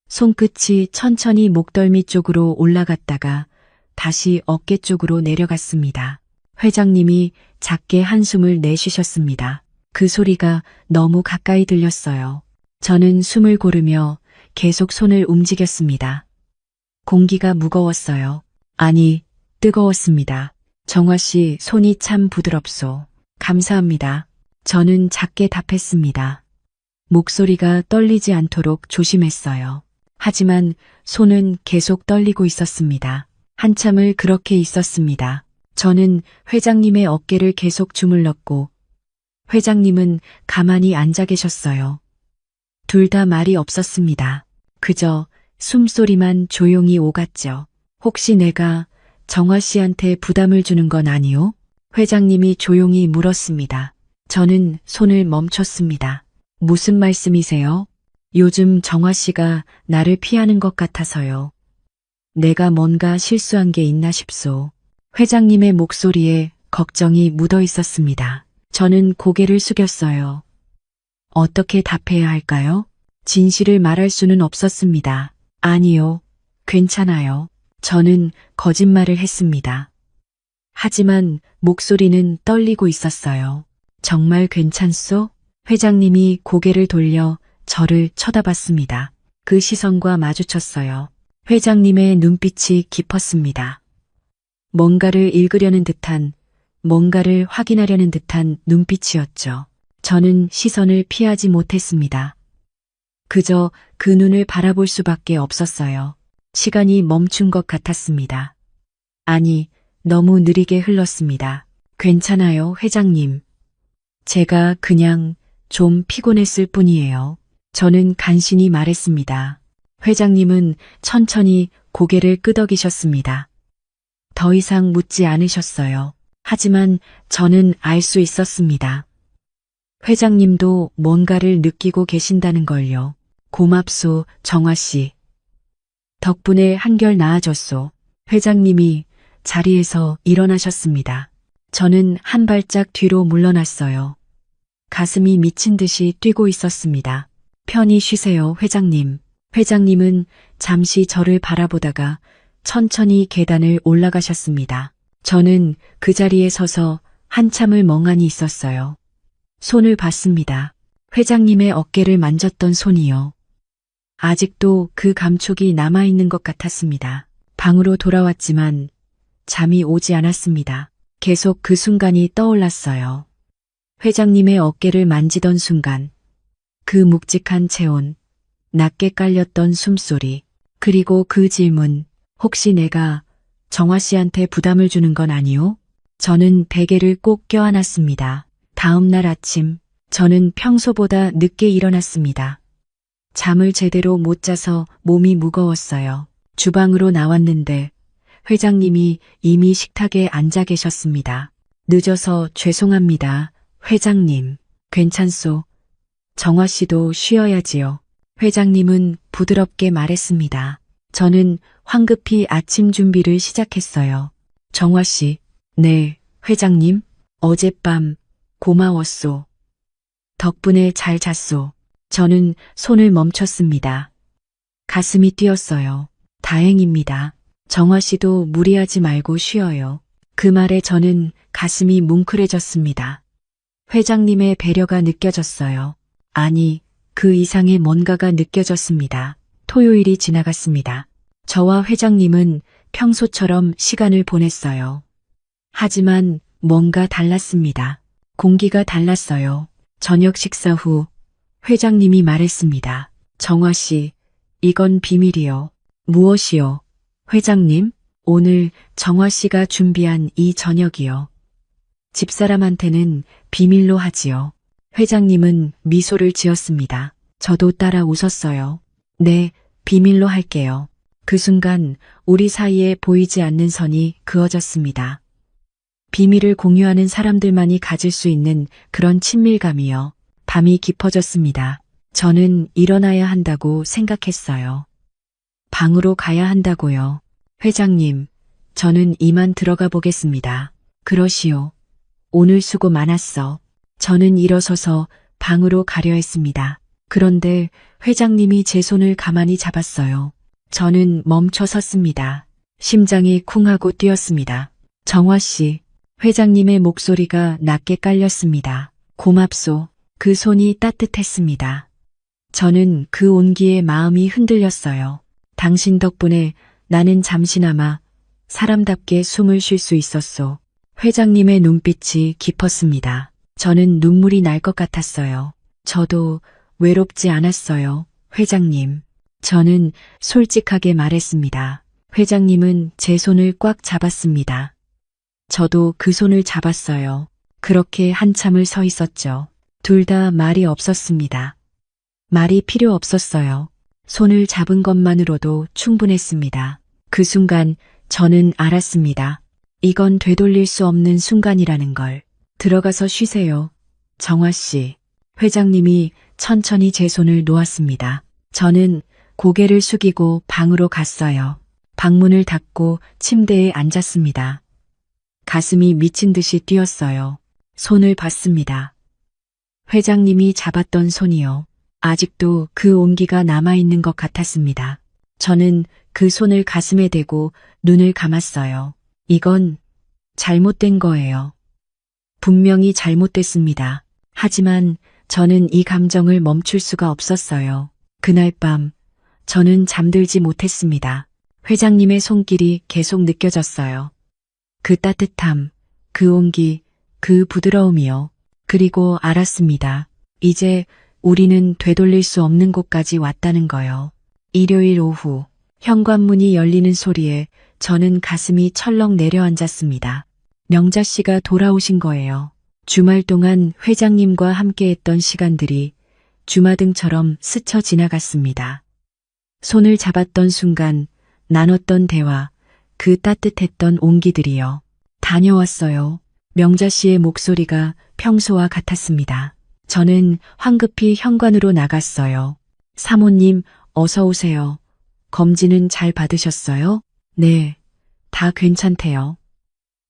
손끝이 천천히 목덜미 쪽으로 올라갔다가 다시 어깨 쪽으로 내려갔습니다. 회장님이 작게 한숨을 내쉬셨습니다. 그 소리가 너무 가까이 들렸어요. 저는 숨을 고르며 계속 손을 움직였습니다. 공기가 무거웠어요. 아니, 뜨거웠습니다. 정화 씨 손이 참 부드럽소. 감사합니다. 저는 작게 답했습니다. 목소리가 떨리지 않도록 조심했어요. 하지만 손은 계속 떨리고 있었습니다. 한참을 그렇게 있었습니다. 저는 회장님의 어깨를 계속 주물렀고 회장님은 가만히 앉아 계셨어요. 둘 다 말이 없었습니다. 그저 숨소리만 조용히 오갔죠. 혹시 내가 정화 씨한테 부담을 주는 건 아니오? 회장님이 조용히 물었습니다. 저는 손을 멈췄습니다. 무슨 말씀이세요? 요즘 정화 씨가 나를 피하는 것 같아서요. 내가 뭔가 실수한 게 있나 싶소. 회장님의 목소리에 걱정이 묻어 있었습니다. 저는 고개를 숙였어요. 어떻게 답해야 할까요? 진실을 말할 수는 없었습니다. 아니요, 괜찮아요. 저는 거짓말을 했습니다. 하지만 목소리는 떨리고 있었어요. 정말 괜찮소? 회장님이 고개를 돌려 저를 쳐다봤습니다. 그 시선과 마주쳤어요. 회장님의 눈빛이 깊었습니다. 뭔가를 읽으려는 듯한, 뭔가를 확인하려는 듯한 눈빛이었죠. 저는 시선을 피하지 못했습니다. 그저 그 눈을 바라볼 수밖에 없었어요. 시간이 멈춘 것 같았습니다. 아니, 너무 느리게 흘렀습니다. 괜찮아요, 회장님. 제가 그냥 좀 피곤했을 뿐이에요. 저는 간신히 말했습니다. 회장님은 천천히 고개를 끄덕이셨습니다. 더 이상 묻지 않으셨어요. 하지만 저는 알 수 있었습니다. 회장님도 뭔가를 느끼고 계신다는 걸요. 고맙소, 정화 씨. 덕분에 한결 나아졌소. 회장님이 자리에서 일어나셨습니다. 저는 한 발짝 뒤로 물러났어요. 가슴이 미친 듯이 뛰고 있었습니다. 편히 쉬세요, 회장님. 회장님은 잠시 저를 바라보다가 천천히 계단을 올라가셨습니다. 저는 그 자리에 서서 한참을 멍하니 있었어요. 손을 봤습니다. 회장님의 어깨를 만졌던 손이요. 아직도 그 감촉이 남아있는 것 같았습니다. 방으로 돌아왔지만 잠이 오지 않았습니다. 계속 그 순간이 떠올랐어요. 회장님의 어깨를 만지던 순간, 그 묵직한 체온, 낮게 깔렸던 숨소리, 그리고 그 질문, 혹시 내가 정화 씨한테 부담을 주는 건 아니오? 저는 베개를 꼭 껴안았습니다. 다음 날 아침, 저는 평소보다 늦게 일어났습니다. 잠을 제대로 못 자서 몸이 무거웠어요. 주방으로 나왔는데 회장님이 이미 식탁에 앉아 계셨습니다. 늦어서 죄송합니다. 회장님, 괜찮소. 정화 씨도 쉬어야지요. 회장님은 부드럽게 말했습니다. 저는 황급히 아침 준비를 시작했어요. 정화 씨, 네, 회장님, 어젯밤 고마웠소. 덕분에 잘 잤소. 저는 손을 멈췄습니다. 가슴이 뛰었어요. 다행입니다. 정화 씨도 무리하지 말고 쉬어요. 그 말에 저는 가슴이 뭉클해졌습니다. 회장님의 배려가 느껴졌어요. 아니, 그 이상의 뭔가가 느껴졌습니다. 토요일이 지나갔습니다. 저와 회장님은 평소처럼 시간을 보냈어요. 하지만 뭔가 달랐습니다. 공기가 달랐어요. 저녁 식사 후 회장님이 말했습니다. 정화 씨, 이건 비밀이요. 무엇이요? 회장님, 오늘 정화 씨가 준비한 이 저녁이요. 집사람한테는 비밀로 하지요. 회장님은 미소를 지었습니다. 저도 따라 웃었어요. 네, 비밀로 할게요. 그 순간 우리 사이에 보이지 않는 선이 그어졌습니다. 비밀을 공유하는 사람들만이 가질 수 있는 그런 친밀감이요. 밤이 깊어졌습니다. 저는 일어나야 한다고 생각했어요. 방으로 가야 한다고요. 회장님, 저는 이만 들어가 보겠습니다. 그러시오. 오늘 수고 많았어. 저는 일어서서 방으로 가려 했습니다. 그런데 회장님이 제 손을 가만히 잡았어요. 저는 멈춰 섰습니다. 심장이 쿵하고 뛰었습니다. 정화 씨, 회장님의 목소리가 낮게 깔렸습니다. 고맙소. 그 손이 따뜻했습니다. 저는 그 온기에 마음이 흔들렸어요. 당신 덕분에 나는 잠시나마 사람답게 숨을 쉴 수 있었소. 회장님의 눈빛이 깊었습니다. 저는 눈물이 날 것 같았어요. 저도 외롭지 않았어요. 회장님. 저는 솔직하게 말했습니다. 회장님은 제 손을 꽉 잡았습니다. 저도 그 손을 잡았어요. 그렇게 한참을 서 있었죠. 둘 다 말이 없었습니다. 말이 필요 없었어요. 손을 잡은 것만으로도 충분했습니다. 그 순간 저는 알았습니다. 이건 되돌릴 수 없는 순간이라는 걸. 들어가서 쉬세요. 정화 씨. 회장님이 천천히 제 손을 놓았습니다. 저는 고개를 숙이고 방으로 갔어요. 방문을 닫고 침대에 앉았습니다. 가슴이 미친 듯이 뛰었어요. 손을 봤습니다. 회장님이 잡았던 손이요. 아직도 그 온기가 남아있는 것 같았습니다. 저는 그 손을 가슴에 대고 눈을 감았어요. 이건 잘못된 거예요. 분명히 잘못됐습니다. 하지만 저는 이 감정을 멈출 수가 없었어요. 그날 밤 저는 잠들지 못했습니다. 회장님의 손길이 계속 느껴졌어요. 그 따뜻함, 그 온기, 그 부드러움이요. 그리고 알았습니다. 이제 우리는 되돌릴 수 없는 곳까지 왔다는 거요. 일요일 오후 현관문이 열리는 소리에 저는 가슴이 철렁 내려앉았습니다. 명자 씨가 돌아오신 거예요. 주말 동안 회장님과 함께했던 시간들이 주마등처럼 스쳐 지나갔습니다. 손을 잡았던 순간 나눴던 대화, 그 따뜻했던 온기들이요. 다녀왔어요. 명자 씨의 목소리가 평소와 같았습니다. 저는 황급히 현관으로 나갔어요. 사모님, 어서 오세요. 검진은 잘 받으셨어요? 네, 다 괜찮대요.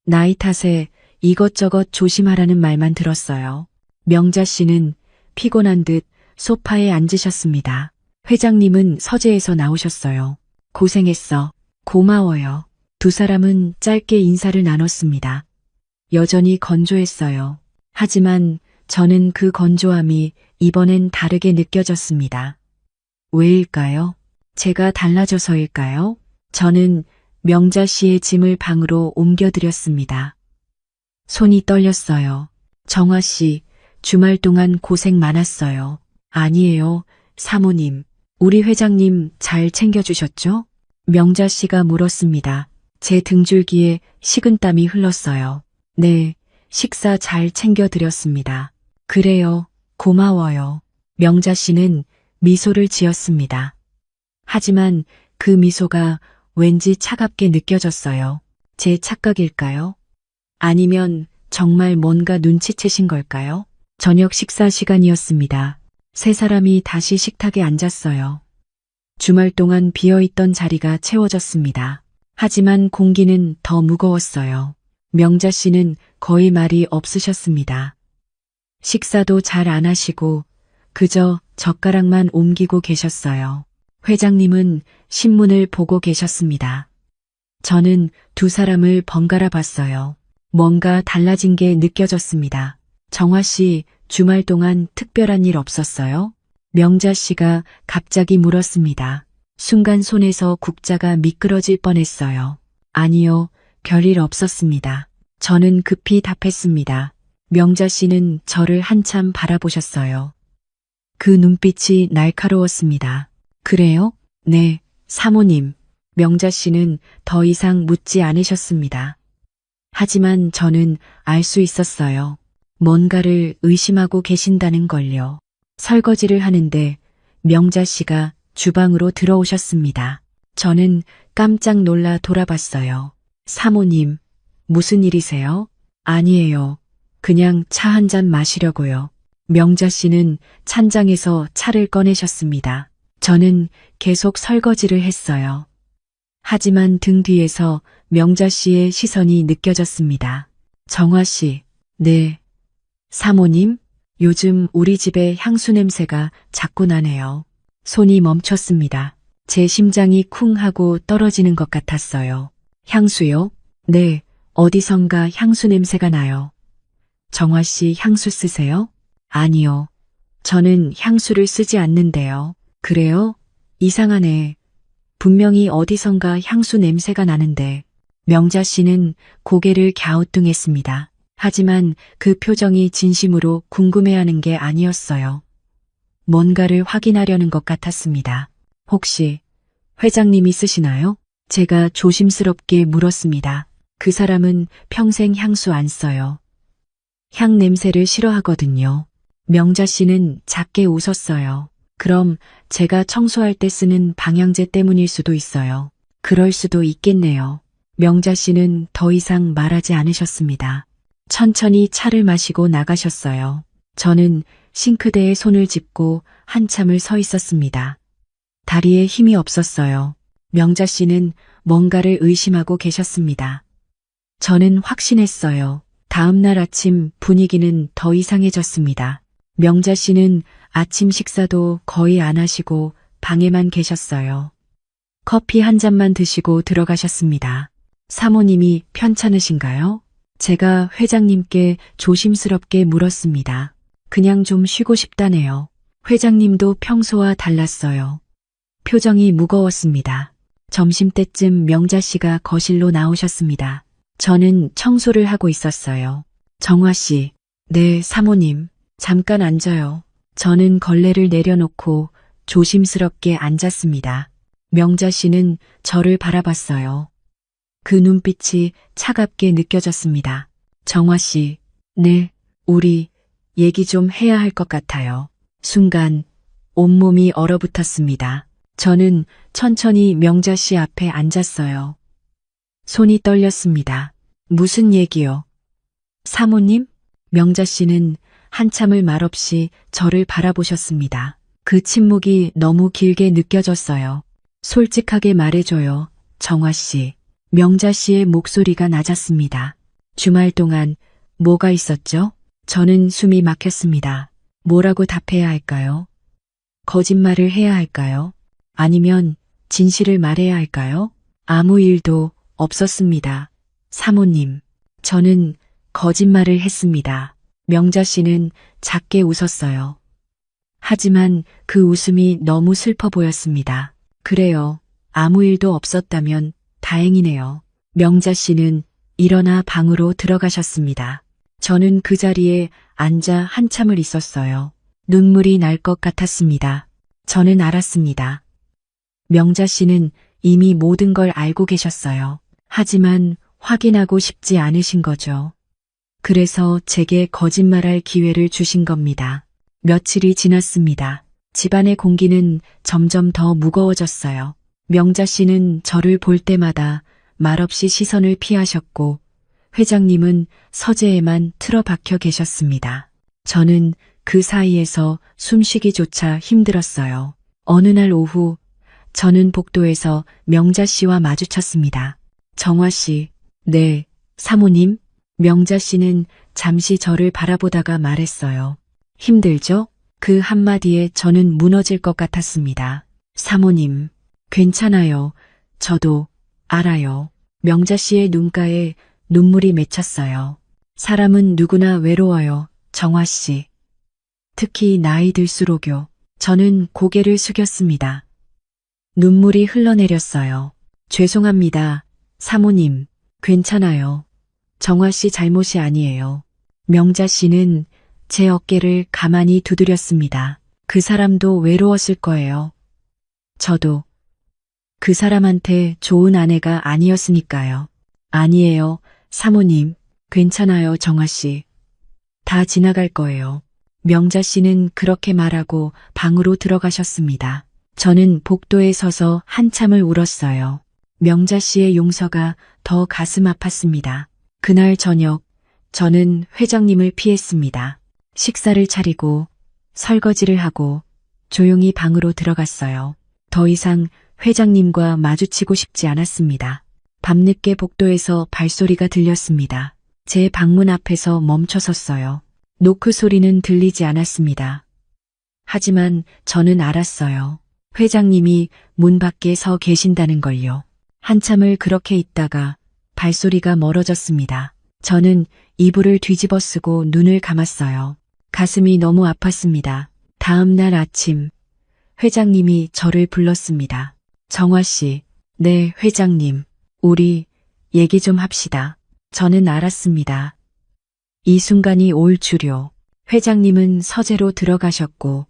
나이 탓에 이것저것 조심하라는 말만 들었어요. 명자 씨는 피곤한 듯 소파에 앉으셨습니다. 회장님은 서재에서 나오셨어요. 고생했어. 고마워요. 두 사람은 짧게 인사를 나눴습니다. 여전히 건조했어요. 하지만 저는 그 건조함이 이번엔 다르게 느껴졌습니다. 왜일까요? 제가 달라져서일까요? 저는 명자 씨의 짐을 방으로 옮겨드렸습니다. 손이 떨렸어요. 정화 씨, 주말 동안 고생 많았어요. 아니에요, 사모님. 우리 회장님 잘 챙겨주셨죠? 명자 씨가 물었습니다. 제 등줄기에 식은땀이 흘렀어요. 네, 식사 잘 챙겨드렸습니다. 그래요, 고마워요. 명자 씨는 미소를 지었습니다. 하지만 그 미소가 왠지 차갑게 느껴졌어요. 제 착각일까요? 아니면 정말 뭔가 눈치채신 걸까요? 저녁 식사 시간이었습니다. 세 사람이 다시 식탁에 앉았어요. 주말 동안 비어있던 자리가 채워졌습니다. 하지만 공기는 더 무거웠어요. 명자 씨는 거의 말이 없으셨습니다. 식사도 잘 안 하시고 그저 젓가락만 옮기고 계셨어요. 회장님은 신문을 보고 계셨습니다. 저는 두 사람을 번갈아 봤어요. 뭔가 달라진 게 느껴졌습니다. 정화 씨, 주말 동안 특별한 일 없었어요? 명자 씨가 갑자기 물었습니다. 순간 손에서 국자가 미끄러질 뻔했어요. 아니요, 별일 없었습니다. 저는 급히 답했습니다. 명자 씨는 저를 한참 바라보셨어요. 그 눈빛이 날카로웠습니다. 그래요? 네, 사모님. 명자 씨는 더 이상 묻지 않으셨습니다. 하지만 저는 알 수 있었어요. 뭔가를 의심하고 계신다는 걸요. 설거지를 하는데 명자 씨가 주방으로 들어오셨습니다. 저는 깜짝 놀라 돌아봤어요. 사모님, 무슨 일이세요? 아니에요. 그냥 차 한 잔 마시려고요. 명자 씨는 찬장에서 차를 꺼내셨습니다. 저는 계속 설거지를 했어요. 하지만 등 뒤에서 명자 씨의 시선이 느껴졌습니다. 정화 씨, 네. 사모님, 요즘 우리 집에 향수 냄새가 자꾸 나네요. 손이 멈췄습니다. 제 심장이 쿵 하고 떨어지는 것 같았어요. 향수요? 네, 어디선가 향수 냄새가 나요. 정화 씨 향수 쓰세요? 아니요. 저는 향수를 쓰지 않는데요. 그래요? 이상하네. 분명히 어디선가 향수 냄새가 나는데. 명자 씨는 고개를 갸우뚱했습니다. 하지만 그 표정이 진심으로 궁금해하는 게 아니었어요. 뭔가를 확인하려는 것 같았습니다. 혹시 회장님이 쓰시나요? 제가 조심스럽게 물었습니다. 그 사람은 평생 향수 안 써요. 향 냄새를 싫어하거든요. 명자 씨는 작게 웃었어요. 그럼 제가 청소할 때 쓰는 방향제 때문일 수도 있어요. 그럴 수도 있겠네요. 명자 씨는 더 이상 말하지 않으셨습니다. 천천히 차를 마시고 나가셨어요. 저는 싱크대에 손을 짚고 한참을 서 있었습니다. 다리에 힘이 없었어요. 명자 씨는 뭔가를 의심하고 계셨습니다. 저는 확신했어요. 다음 날 아침 분위기는 더 이상해졌습니다. 명자 씨는 아침 식사도 거의 안 하시고 방에만 계셨어요. 커피 한 잔만 드시고 들어가셨습니다. 사모님이 편찮으신가요? 제가 회장님께 조심스럽게 물었습니다. 그냥 좀 쉬고 싶다네요. 회장님도 평소와 달랐어요. 표정이 무거웠습니다. 점심때쯤 명자 씨가 거실로 나오셨습니다. 저는 청소를 하고 있었어요. 정화 씨, 네, 사모님. 잠깐 앉아요. 저는 걸레를 내려놓고 조심스럽게 앉았습니다. 명자 씨는 저를 바라봤어요. 그 눈빛이 차갑게 느껴졌습니다. 정화 씨, 네, 우리 얘기 좀 해야 할 것 같아요. 순간 온몸이 얼어붙었습니다. 저는 천천히 명자 씨 앞에 앉았어요. 손이 떨렸습니다. 무슨 얘기요? 사모님? 명자 씨는 한참을 말없이 저를 바라보셨습니다. 그 침묵이 너무 길게 느껴졌어요. 솔직하게 말해줘요, 정화 씨. 명자 씨의 목소리가 낮았습니다. 주말 동안 뭐가 있었죠? 저는 숨이 막혔습니다. 뭐라고 답해야 할까요? 거짓말을 해야 할까요? 아니면 진실을 말해야 할까요? 아무 일도 없었습니다. 사모님, 저는 거짓말을 했습니다. 명자 씨는 작게 웃었어요. 하지만 그 웃음이 너무 슬퍼 보였습니다. 그래요. 아무 일도 없었다면 다행이네요. 명자 씨는 일어나 방으로 들어가셨습니다. 저는 그 자리에 앉아 한참을 있었어요. 눈물이 날 것 같았습니다. 저는 알았습니다. 명자 씨는 이미 모든 걸 알고 계셨어요. 하지만 확인하고 싶지 않으신 거죠. 그래서 제게 거짓말할 기회를 주신 겁니다. 며칠이 지났습니다. 집안의 공기는 점점 더 무거워졌어요. 명자 씨는 저를 볼 때마다 말없이 시선을 피하셨고, 회장님은 서재에만 틀어박혀 계셨습니다. 저는 그 사이에서 숨쉬기조차 힘들었어요. 어느 날 오후, 저는 복도에서 명자 씨와 마주쳤습니다. 정화 씨, 네, 사모님? 명자 씨는 잠시 저를 바라보다가 말했어요. 힘들죠? 그 한마디에 저는 무너질 것 같았습니다. 사모님, 괜찮아요. 저도 알아요. 명자 씨의 눈가에 눈물이 맺혔어요. 사람은 누구나 외로워요, 정화 씨. 특히 나이 들수록요. 저는 고개를 숙였습니다. 눈물이 흘러내렸어요. 죄송합니다, 사모님. 괜찮아요. 정화 씨 잘못이 아니에요. 명자 씨는 제 어깨를 가만히 두드렸습니다. 그 사람도 외로웠을 거예요. 저도 그 사람한테 좋은 아내가 아니었으니까요. 아니에요, 사모님. 괜찮아요, 정화 씨. 다 지나갈 거예요. 명자 씨는 그렇게 말하고 방으로 들어가셨습니다. 저는 복도에 서서 한참을 울었어요. 명자 씨의 용서가 더 가슴 아팠습니다. 그날 저녁, 저는 회장님을 피했습니다. 식사를 차리고 설거지를 하고 조용히 방으로 들어갔어요. 더 이상 회장님과 마주치고 싶지 않았습니다. 밤늦게 복도에서 발소리가 들렸습니다. 제 방문 앞에서 멈춰 섰어요. 노크 소리는 들리지 않았습니다. 하지만 저는 알았어요. 회장님이 문 밖에 서 계신다는 걸요. 한참을 그렇게 있다가 발소리가 멀어졌습니다. 저는 이불을 뒤집어 쓰고 눈을 감았어요. 가슴이 너무 아팠습니다. 다음 날 아침, 회장님이 저를 불렀습니다. 정화 씨, 네, 회장님. 우리 얘기 좀 합시다. 저는 알았습니다. 이 순간이 올 줄요. 회장님은 서재로 들어가셨고,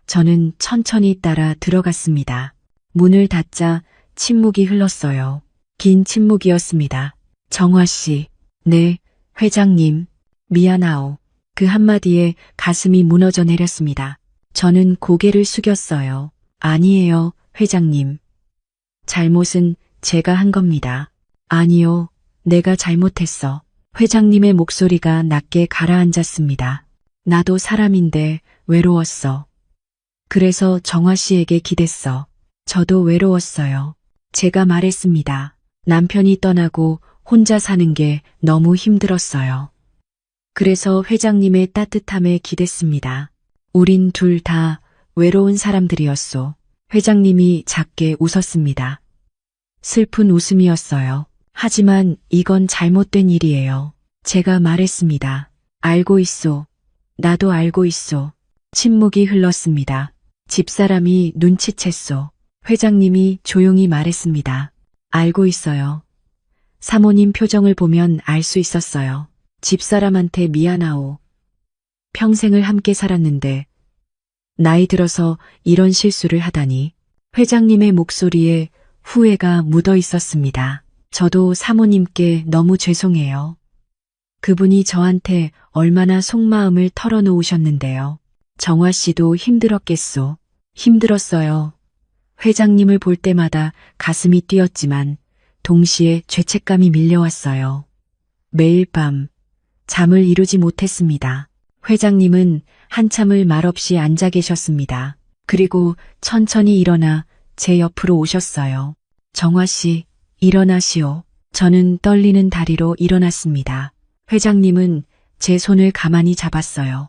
저는 천천히 따라 들어갔습니다. 문을 닫자 침묵이 흘렀어요. 긴 침묵이었습니다. 정화 씨, 네, 회장님, 미안하오. 그 한마디에 가슴이 무너져 내렸습니다. 저는 고개를 숙였어요. 아니에요, 회장님. 잘못은 제가 한 겁니다. 아니요, 내가 잘못했어. 회장님의 목소리가 낮게 가라앉았습니다. 나도 사람인데 외로웠어. 그래서 정화 씨에게 기댔어. 저도 외로웠어요. 제가 말했습니다. 남편이 떠나고 혼자 사는 게 너무 힘들었어요. 그래서 회장님의 따뜻함에 기댔습니다. 우린 둘 다 외로운 사람들이었소. 회장님이 작게 웃었습니다. 슬픈 웃음이었어요. 하지만 이건 잘못된 일이에요. 제가 말했습니다. 알고 있소. 나도 알고 있소. 침묵이 흘렀습니다. 집사람이 눈치챘소. 회장님이 조용히 말했습니다. 알고 있어요. 사모님 표정을 보면 알 수 있었어요. 집사람한테 미안하오. 평생을 함께 살았는데 나이 들어서 이런 실수를 하다니. 회장님의 목소리에 후회가 묻어 있었습니다. 저도 사모님께 너무 죄송해요. 그분이 저한테 얼마나 속마음을 털어놓으셨는데요. 정화 씨도 힘들었겠소. 힘들었어요. 회장님을 볼 때마다 가슴이 뛰었지만 동시에 죄책감이 밀려왔어요. 매일 밤 잠을 이루지 못했습니다. 회장님은 한참을 말없이 앉아 계셨습니다. 그리고 천천히 일어나 제 옆으로 오셨어요. 정화 씨, 일어나시오. 저는 떨리는 다리로 일어났습니다. 회장님은 제 손을 가만히 잡았어요.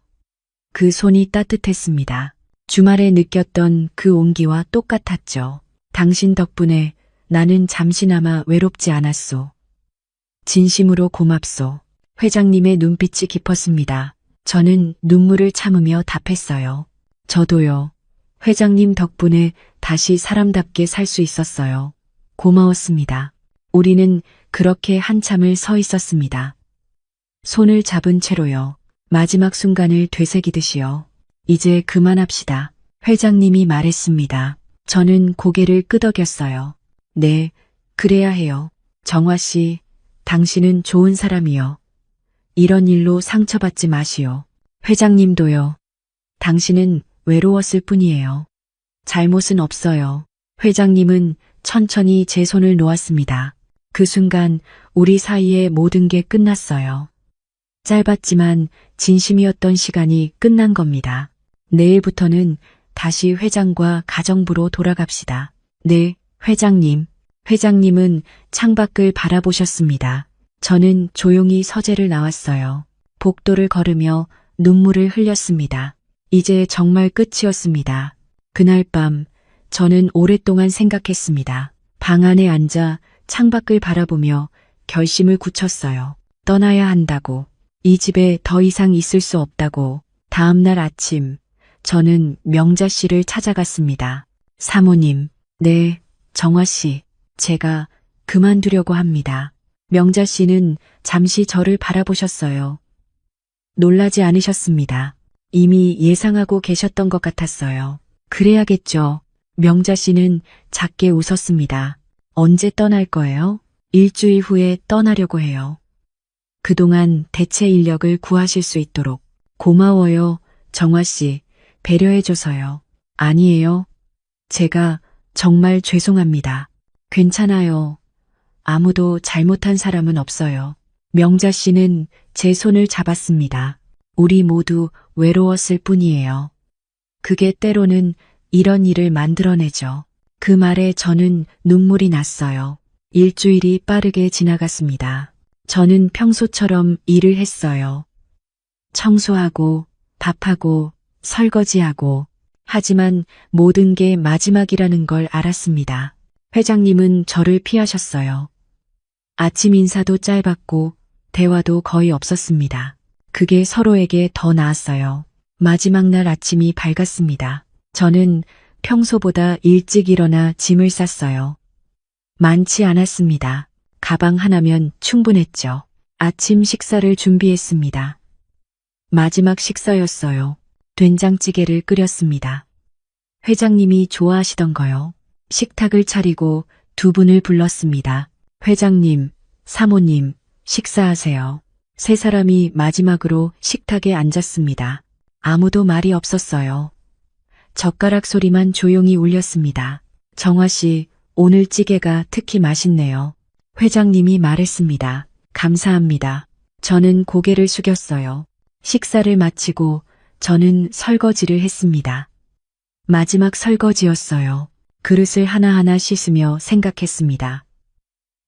그 손이 따뜻했습니다. 주말에 느꼈던 그 온기와 똑같았죠. 당신 덕분에 나는 잠시나마 외롭지 않았소. 진심으로 고맙소. 회장님의 눈빛이 깊었습니다. 저는 눈물을 참으며 답했어요. 저도요. 회장님 덕분에 다시 사람답게 살 수 있었어요. 고마웠습니다. 우리는 그렇게 한참을 서 있었습니다. 손을 잡은 채로요. 마지막 순간을 되새기듯이요. 이제 그만합시다. 회장님이 말했습니다. 저는 고개를 끄덕였어요. 네, 그래야 해요. 정화 씨, 당신은 좋은 사람이요. 이런 일로 상처받지 마시오. 회장님도요. 당신은 외로웠을 뿐이에요. 잘못은 없어요. 회장님은 천천히 제 손을 놓았습니다. 그 순간 우리 사이의 모든 게 끝났어요. 짧았지만 진심이었던 시간이 끝난 겁니다. 내일부터는 다시 회장과 가정부로 돌아갑시다. 네, 회장님. 회장님은 창밖을 바라보셨습니다. 저는 조용히 서재를 나왔어요. 복도를 걸으며 눈물을 흘렸습니다. 이제 정말 끝이었습니다. 그날 밤 저는 오랫동안 생각했습니다. 방 안에 앉아 창밖을 바라보며 결심을 굳혔어요. 떠나야 한다고. 이 집에 더 이상 있을 수 없다고. 다음 날 아침 저는 명자 씨를 찾아갔습니다. 사모님, 네, 정화 씨, 제가 그만두려고 합니다. 명자 씨는 잠시 저를 바라보셨어요. 놀라지 않으셨습니다. 이미 예상하고 계셨던 것 같았어요. 그래야겠죠. 명자 씨는 작게 웃었습니다. 언제 떠날 거예요? 일주일 후에 떠나려고 해요. 그동안 대체 인력을 구하실 수 있도록. 고마워요, 정화 씨. 배려해줘서요. 아니에요. 제가 정말 죄송합니다. 괜찮아요. 아무도 잘못한 사람은 없어요. 명자 씨는 제 손을 잡았습니다. 우리 모두 외로웠을 뿐이에요. 그게 때로는 이런 일을 만들어내죠. 그 말에 저는 눈물이 났어요. 일주일이 빠르게 지나갔습니다. 저는 평소처럼 일을 했어요. 청소하고, 밥하고, 설거지하고, 하지만 모든 게 마지막이라는 걸 알았습니다. 회장님은 저를 피하셨어요. 아침 인사도 짧았고, 대화도 거의 없었습니다. 그게 서로에게 더 나았어요. 마지막 날 아침이 밝았습니다. 저는 평소보다 일찍 일어나 짐을 쌌어요. 많지 않았습니다. 가방 하나면 충분했죠. 아침 식사를 준비했습니다. 마지막 식사였어요. 된장찌개를 끓였습니다. 회장님이 좋아하시던 거요. 식탁을 차리고 두 분을 불렀습니다. 회장님, 사모님, 식사하세요. 세 사람이 마지막으로 식탁에 앉았습니다. 아무도 말이 없었어요. 젓가락 소리만 조용히 울렸습니다. 정화 씨, 오늘 찌개가 특히 맛있네요. 회장님이 말했습니다. 감사합니다. 저는 고개를 숙였어요. 식사를 마치고 저는 설거지를 했습니다. 마지막 설거지였어요. 그릇을 하나하나 씻으며 생각했습니다.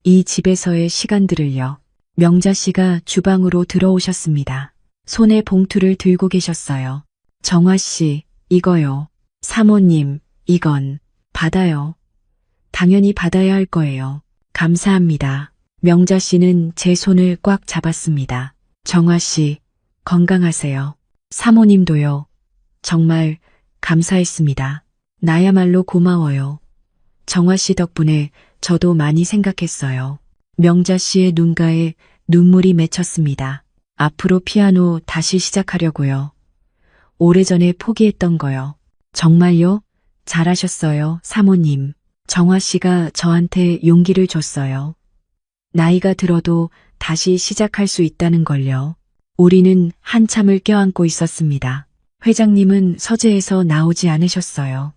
이 집에서의 시간들을요. 명자 씨가 주방으로 들어오셨습니다. 손에 봉투를 들고 계셨어요. 정화 씨, 이거요. 사모님, 이건 받아요. 당연히 받아야 할 거예요. 감사합니다. 명자 씨는 제 손을 꽉 잡았습니다. 정화 씨, 건강하세요. 사모님도요. 정말 감사했습니다. 나야말로 고마워요. 정화 씨 덕분에 저도 많이 생각했어요. 명자 씨의 눈가에 눈물이 맺혔습니다. 앞으로 피아노 다시 시작하려고요. 오래전에 포기했던 거요. 정말요? 잘하셨어요, 사모님. 정화 씨가 저한테 용기를 줬어요. 나이가 들어도 다시 시작할 수 있다는 걸요. 우리는 한참을 껴안고 있었습니다. 회장님은 서재에서 나오지 않으셨어요.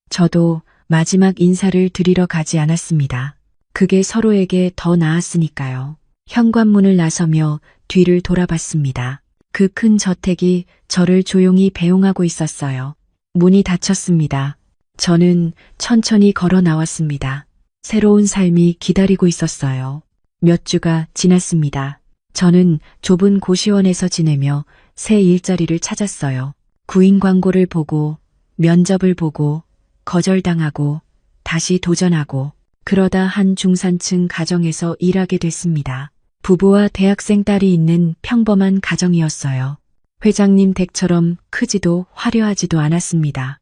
저도 마지막 인사를 드리러 가지 않았습니다. 그게 서로에게 더 나았으니까요. 현관문을 나서며 뒤를 돌아봤습니다. 그 큰 저택이 저를 조용히 배웅하고 있었어요. 문이 닫혔습니다. 저는 천천히 걸어 나왔습니다. 새로운 삶이 기다리고 있었어요. 몇 주가 지났습니다. 저는 좁은 고시원에서 지내며 새 일자리를 찾았어요. 구인 광고를 보고, 면접을 보고, 거절당하고, 다시 도전하고, 그러다 한 중산층 가정에서 일하게 됐습니다. 부부와 대학생 딸이 있는 평범한 가정이었어요. 회장님 댁처럼 크지도 화려하지도 않았습니다.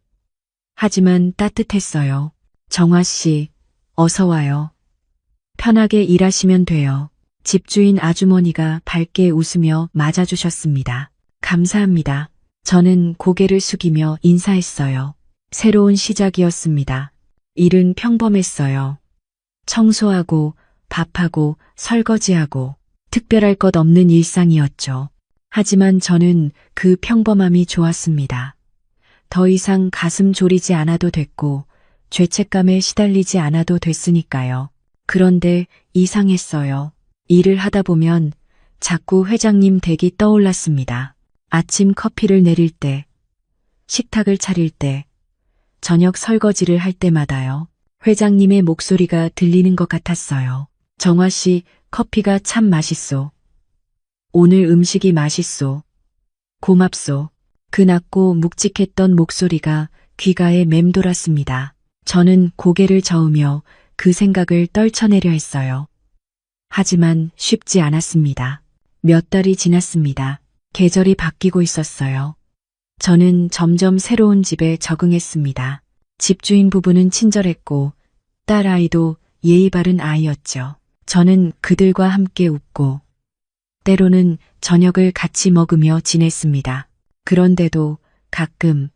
하지만 따뜻했어요. 정화 씨, 어서 와요. 편하게 일하시면 돼요. 집주인 아주머니가 밝게 웃으며 맞아주셨습니다. 감사합니다. 저는 고개를 숙이며 인사했어요. 새로운 시작이었습니다. 일은 평범했어요. 청소하고 밥하고 설거지하고 특별할 것 없는 일상이었죠. 하지만 저는 그 평범함이 좋았습니다. 더 이상 가슴 졸이지 않아도 됐고 죄책감에 시달리지 않아도 됐으니까요. 그런데 이상했어요. 일을 하다 보면 자꾸 회장님 댁이 떠올랐습니다. 아침 커피를 내릴 때, 식탁을 차릴 때, 저녁 설거지를 할 때마다요. 회장님의 목소리가 들리는 것 같았어요. 정화 씨, 커피가 참 맛있소. 오늘 음식이 맛있소. 고맙소. 그 낮고 묵직했던 목소리가 귀가에 맴돌았습니다. 저는 고개를 저으며 그 생각을 떨쳐내려 했어요. 하지만 쉽지 않았습니다. 몇 달이 지났습니다. 계절이 바뀌고 있었어요. 저는 점점 새로운 집에 적응했습니다. 집주인 부부는 친절했고 딸 아이도 예의 바른 아이였죠. 저는 그들과 함께 웃고 때로는 저녁을 같이 먹으며 지냈습니다. 그런데도 가끔,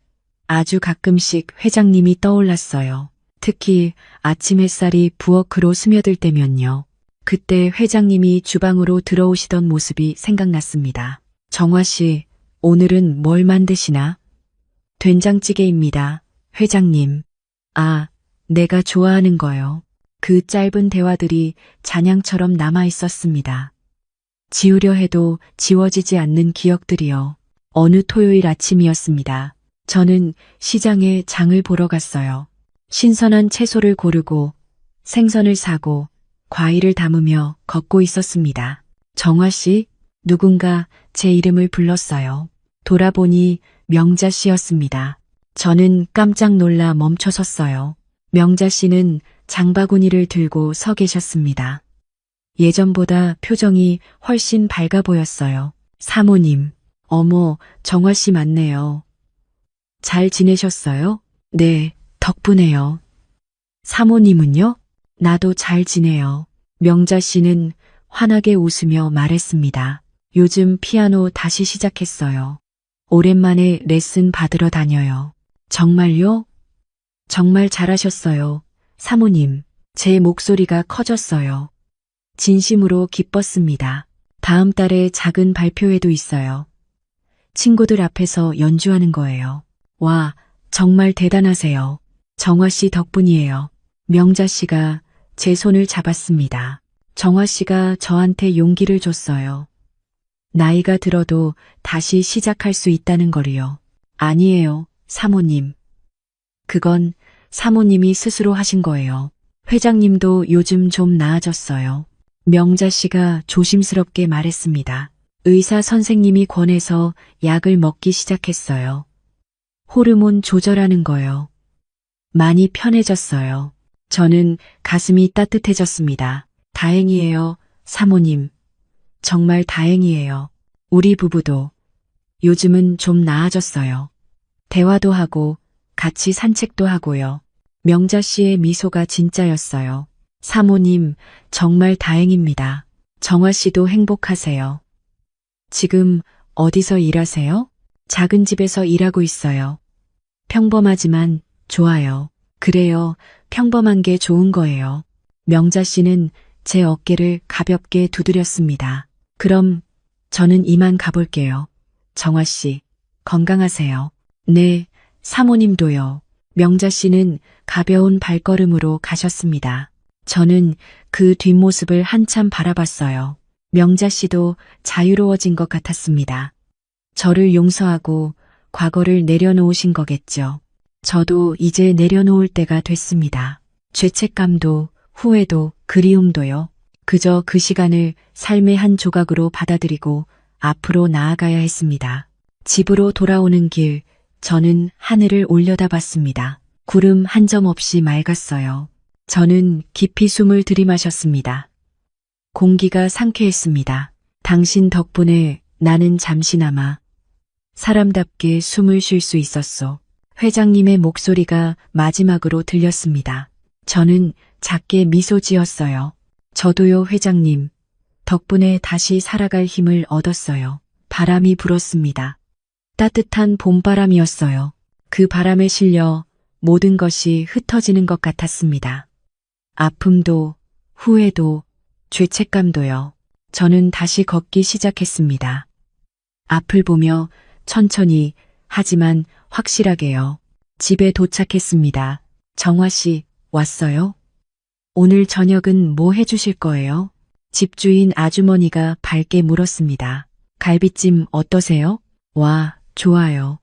아주 가끔씩 회장님이 떠올랐어요. 특히 아침 햇살이 부엌으로 스며들 때면요. 그때 회장님이 주방으로 들어오시던 모습이 생각났습니다. 정화 씨, 오늘은 뭘 만드시나? 된장찌개입니다. 회장님. 아, 내가 좋아하는 거요. 그 짧은 대화들이 잔향처럼 남아 있었습니다. 지우려 해도 지워지지 않는 기억들이요. 어느 토요일 아침이었습니다. 저는 시장에 장을 보러 갔어요. 신선한 채소를 고르고 생선을 사고 과일을 담으며 걷고 있었습니다. 정화 씨, 누군가 제 이름을 불렀어요. 돌아보니 명자 씨였습니다. 저는 깜짝 놀라 멈춰 섰어요. 명자 씨는 장바구니를 들고 서 계셨습니다. 예전보다 표정이 훨씬 밝아 보였어요. 사모님, 어머, 정화 씨 맞네요. 잘 지내셨어요? 네, 덕분에요. 사모님은요? 나도 잘 지내요. 명자 씨는 환하게 웃으며 말했습니다. 요즘 피아노 다시 시작했어요. 오랜만에 레슨 받으러 다녀요. 정말요? 정말 잘하셨어요. 사모님, 제 목소리가 커졌어요. 진심으로 기뻤습니다. 다음 달에 작은 발표회도 있어요. 친구들 앞에서 연주하는 거예요. 와, 정말 대단하세요. 정화 씨 덕분이에요. 명자 씨가 제 손을 잡았습니다. 정화 씨가 저한테 용기를 줬어요. 나이가 들어도 다시 시작할 수 있다는 거리요. 아니에요, 사모님. 그건 사모님이 스스로 하신 거예요. 회장님도 요즘 좀 나아졌어요. 명자 씨가 조심스럽게 말했습니다. 의사 선생님이 권해서 약을 먹기 시작했어요. 호르몬 조절하는 거요. 많이 편해졌어요. 저는 가슴이 따뜻해졌습니다. 다행이에요, 사모님. 정말 다행이에요. 우리 부부도 요즘은 좀 나아졌어요. 대화도 하고 같이 산책도 하고요. 명자 씨의 미소가 진짜였어요. 사모님, 정말 다행입니다. 정화 씨도 행복하세요. 지금 어디서 일하세요? 작은 집에서 일하고 있어요. 평범하지만 좋아요. 그래요, 평범한 게 좋은 거예요. 명자 씨는 제 어깨를 가볍게 두드렸습니다. 그럼 저는 이만 가볼게요. 정화 씨, 건강하세요. 네, 사모님도요. 명자 씨는 가벼운 발걸음으로 가셨습니다. 저는 그 뒷모습을 한참 바라봤어요. 명자 씨도 자유로워진 것 같았습니다. 저를 용서하고 과거를 내려놓으신 거겠죠. 저도 이제 내려놓을 때가 됐습니다. 죄책감도 후회도 그리움도요. 그저 그 시간을 삶의 한 조각으로 받아들이고 앞으로 나아가야 했습니다. 집으로 돌아오는 길, 저는 하늘을 올려다봤습니다. 구름 한 점 없이 맑았어요. 저는 깊이 숨을 들이마셨습니다. 공기가 상쾌했습니다. 당신 덕분에 나는 잠시나마 사람답게 숨을 쉴 수 있었소. 회장님의 목소리가 마지막으로 들렸습니다. 저는 작게 미소 지었어요. 저도요, 회장님. 덕분에 다시 살아갈 힘을 얻었어요. 바람이 불었습니다. 따뜻한 봄바람이었어요. 그 바람에 실려 모든 것이 흩어지는 것 같았습니다. 아픔도, 후회도, 죄책감도요. 저는 다시 걷기 시작했습니다. 앞을 보며 천천히, 하지만 확실하게요. 집에 도착했습니다. 정화 씨, 왔어요? 오늘 저녁은 뭐 해주실 거예요? 집주인 아주머니가 밝게 물었습니다. 갈비찜 어떠세요? 와, 좋아요.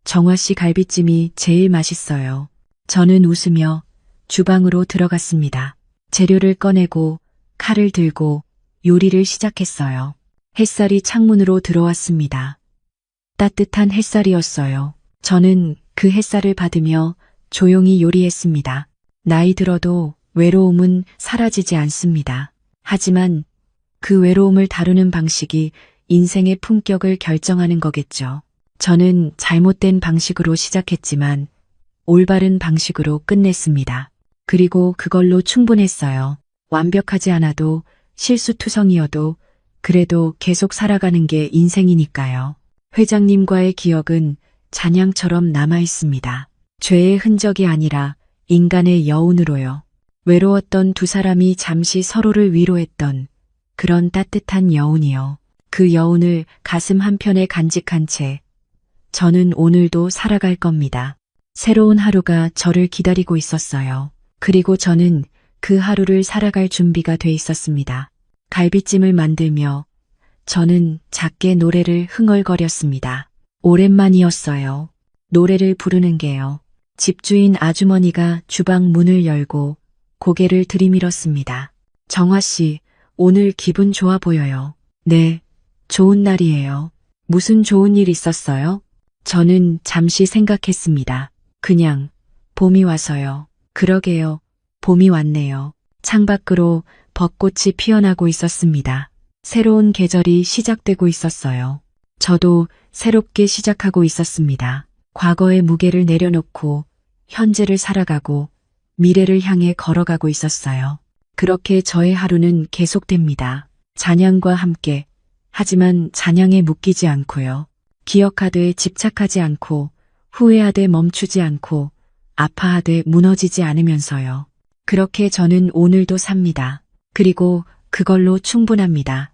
정화 씨 갈비찜이 제일 맛있어요. 저는 웃으며 주방으로 들어갔습니다. 재료를 꺼내고 칼을 들고 요리를 시작했어요. 햇살이 창문으로 들어왔습니다. 따뜻한 햇살이었어요. 저는 그 햇살을 받으며 조용히 요리했습니다. 나이 들어도 외로움은 사라지지 않습니다. 하지만 그 외로움을 다루는 방식이 인생의 품격을 결정하는 거겠죠. 저는 잘못된 방식으로 시작했지만 올바른 방식으로 끝냈습니다. 그리고 그걸로 충분했어요. 완벽하지 않아도 실수투성이어도 그래도 계속 살아가는 게 인생이니까요. 회장님과의 기억은 잔향처럼 남아있습니다. 죄의 흔적이 아니라 인간의 여운으로요. 외로웠던 두 사람이 잠시 서로를 위로했던 그런 따뜻한 여운이요. 그 여운을 가슴 한편에 간직한 채 저는 오늘도 살아갈 겁니다. 새로운 하루가 저를 기다리고 있었어요. 그리고 저는 그 하루를 살아갈 준비가 돼 있었습니다. 갈비찜을 만들며 저는 작게 노래를 흥얼거렸습니다. 오랜만이었어요. 노래를 부르는 게요. 집주인 아주머니가 주방 문을 열고 고개를 들이밀었습니다. 정화 씨, 오늘 기분 좋아 보여요. 네, 좋은 날이에요. 무슨 좋은 일 있었어요? 저는 잠시 생각했습니다. 그냥 봄이 와서요. 그러게요. 봄이 왔네요. 창밖으로 벚꽃이 피어나고 있었습니다. 새로운 계절이 시작되고 있었어요. 저도 새롭게 시작하고 있었습니다. 과거의 무게를 내려놓고 현재를 살아가고 미래를 향해 걸어가고 있었어요. 그렇게 저의 하루는 계속됩니다. 잔향과 함께, 하지만 잔향에 묶이지 않고요. 기억하되 집착하지 않고 후회하되 멈추지 않고 아파하되 무너지지 않으면서요. 그렇게 저는 오늘도 삽니다. 그리고 그걸로 충분합니다.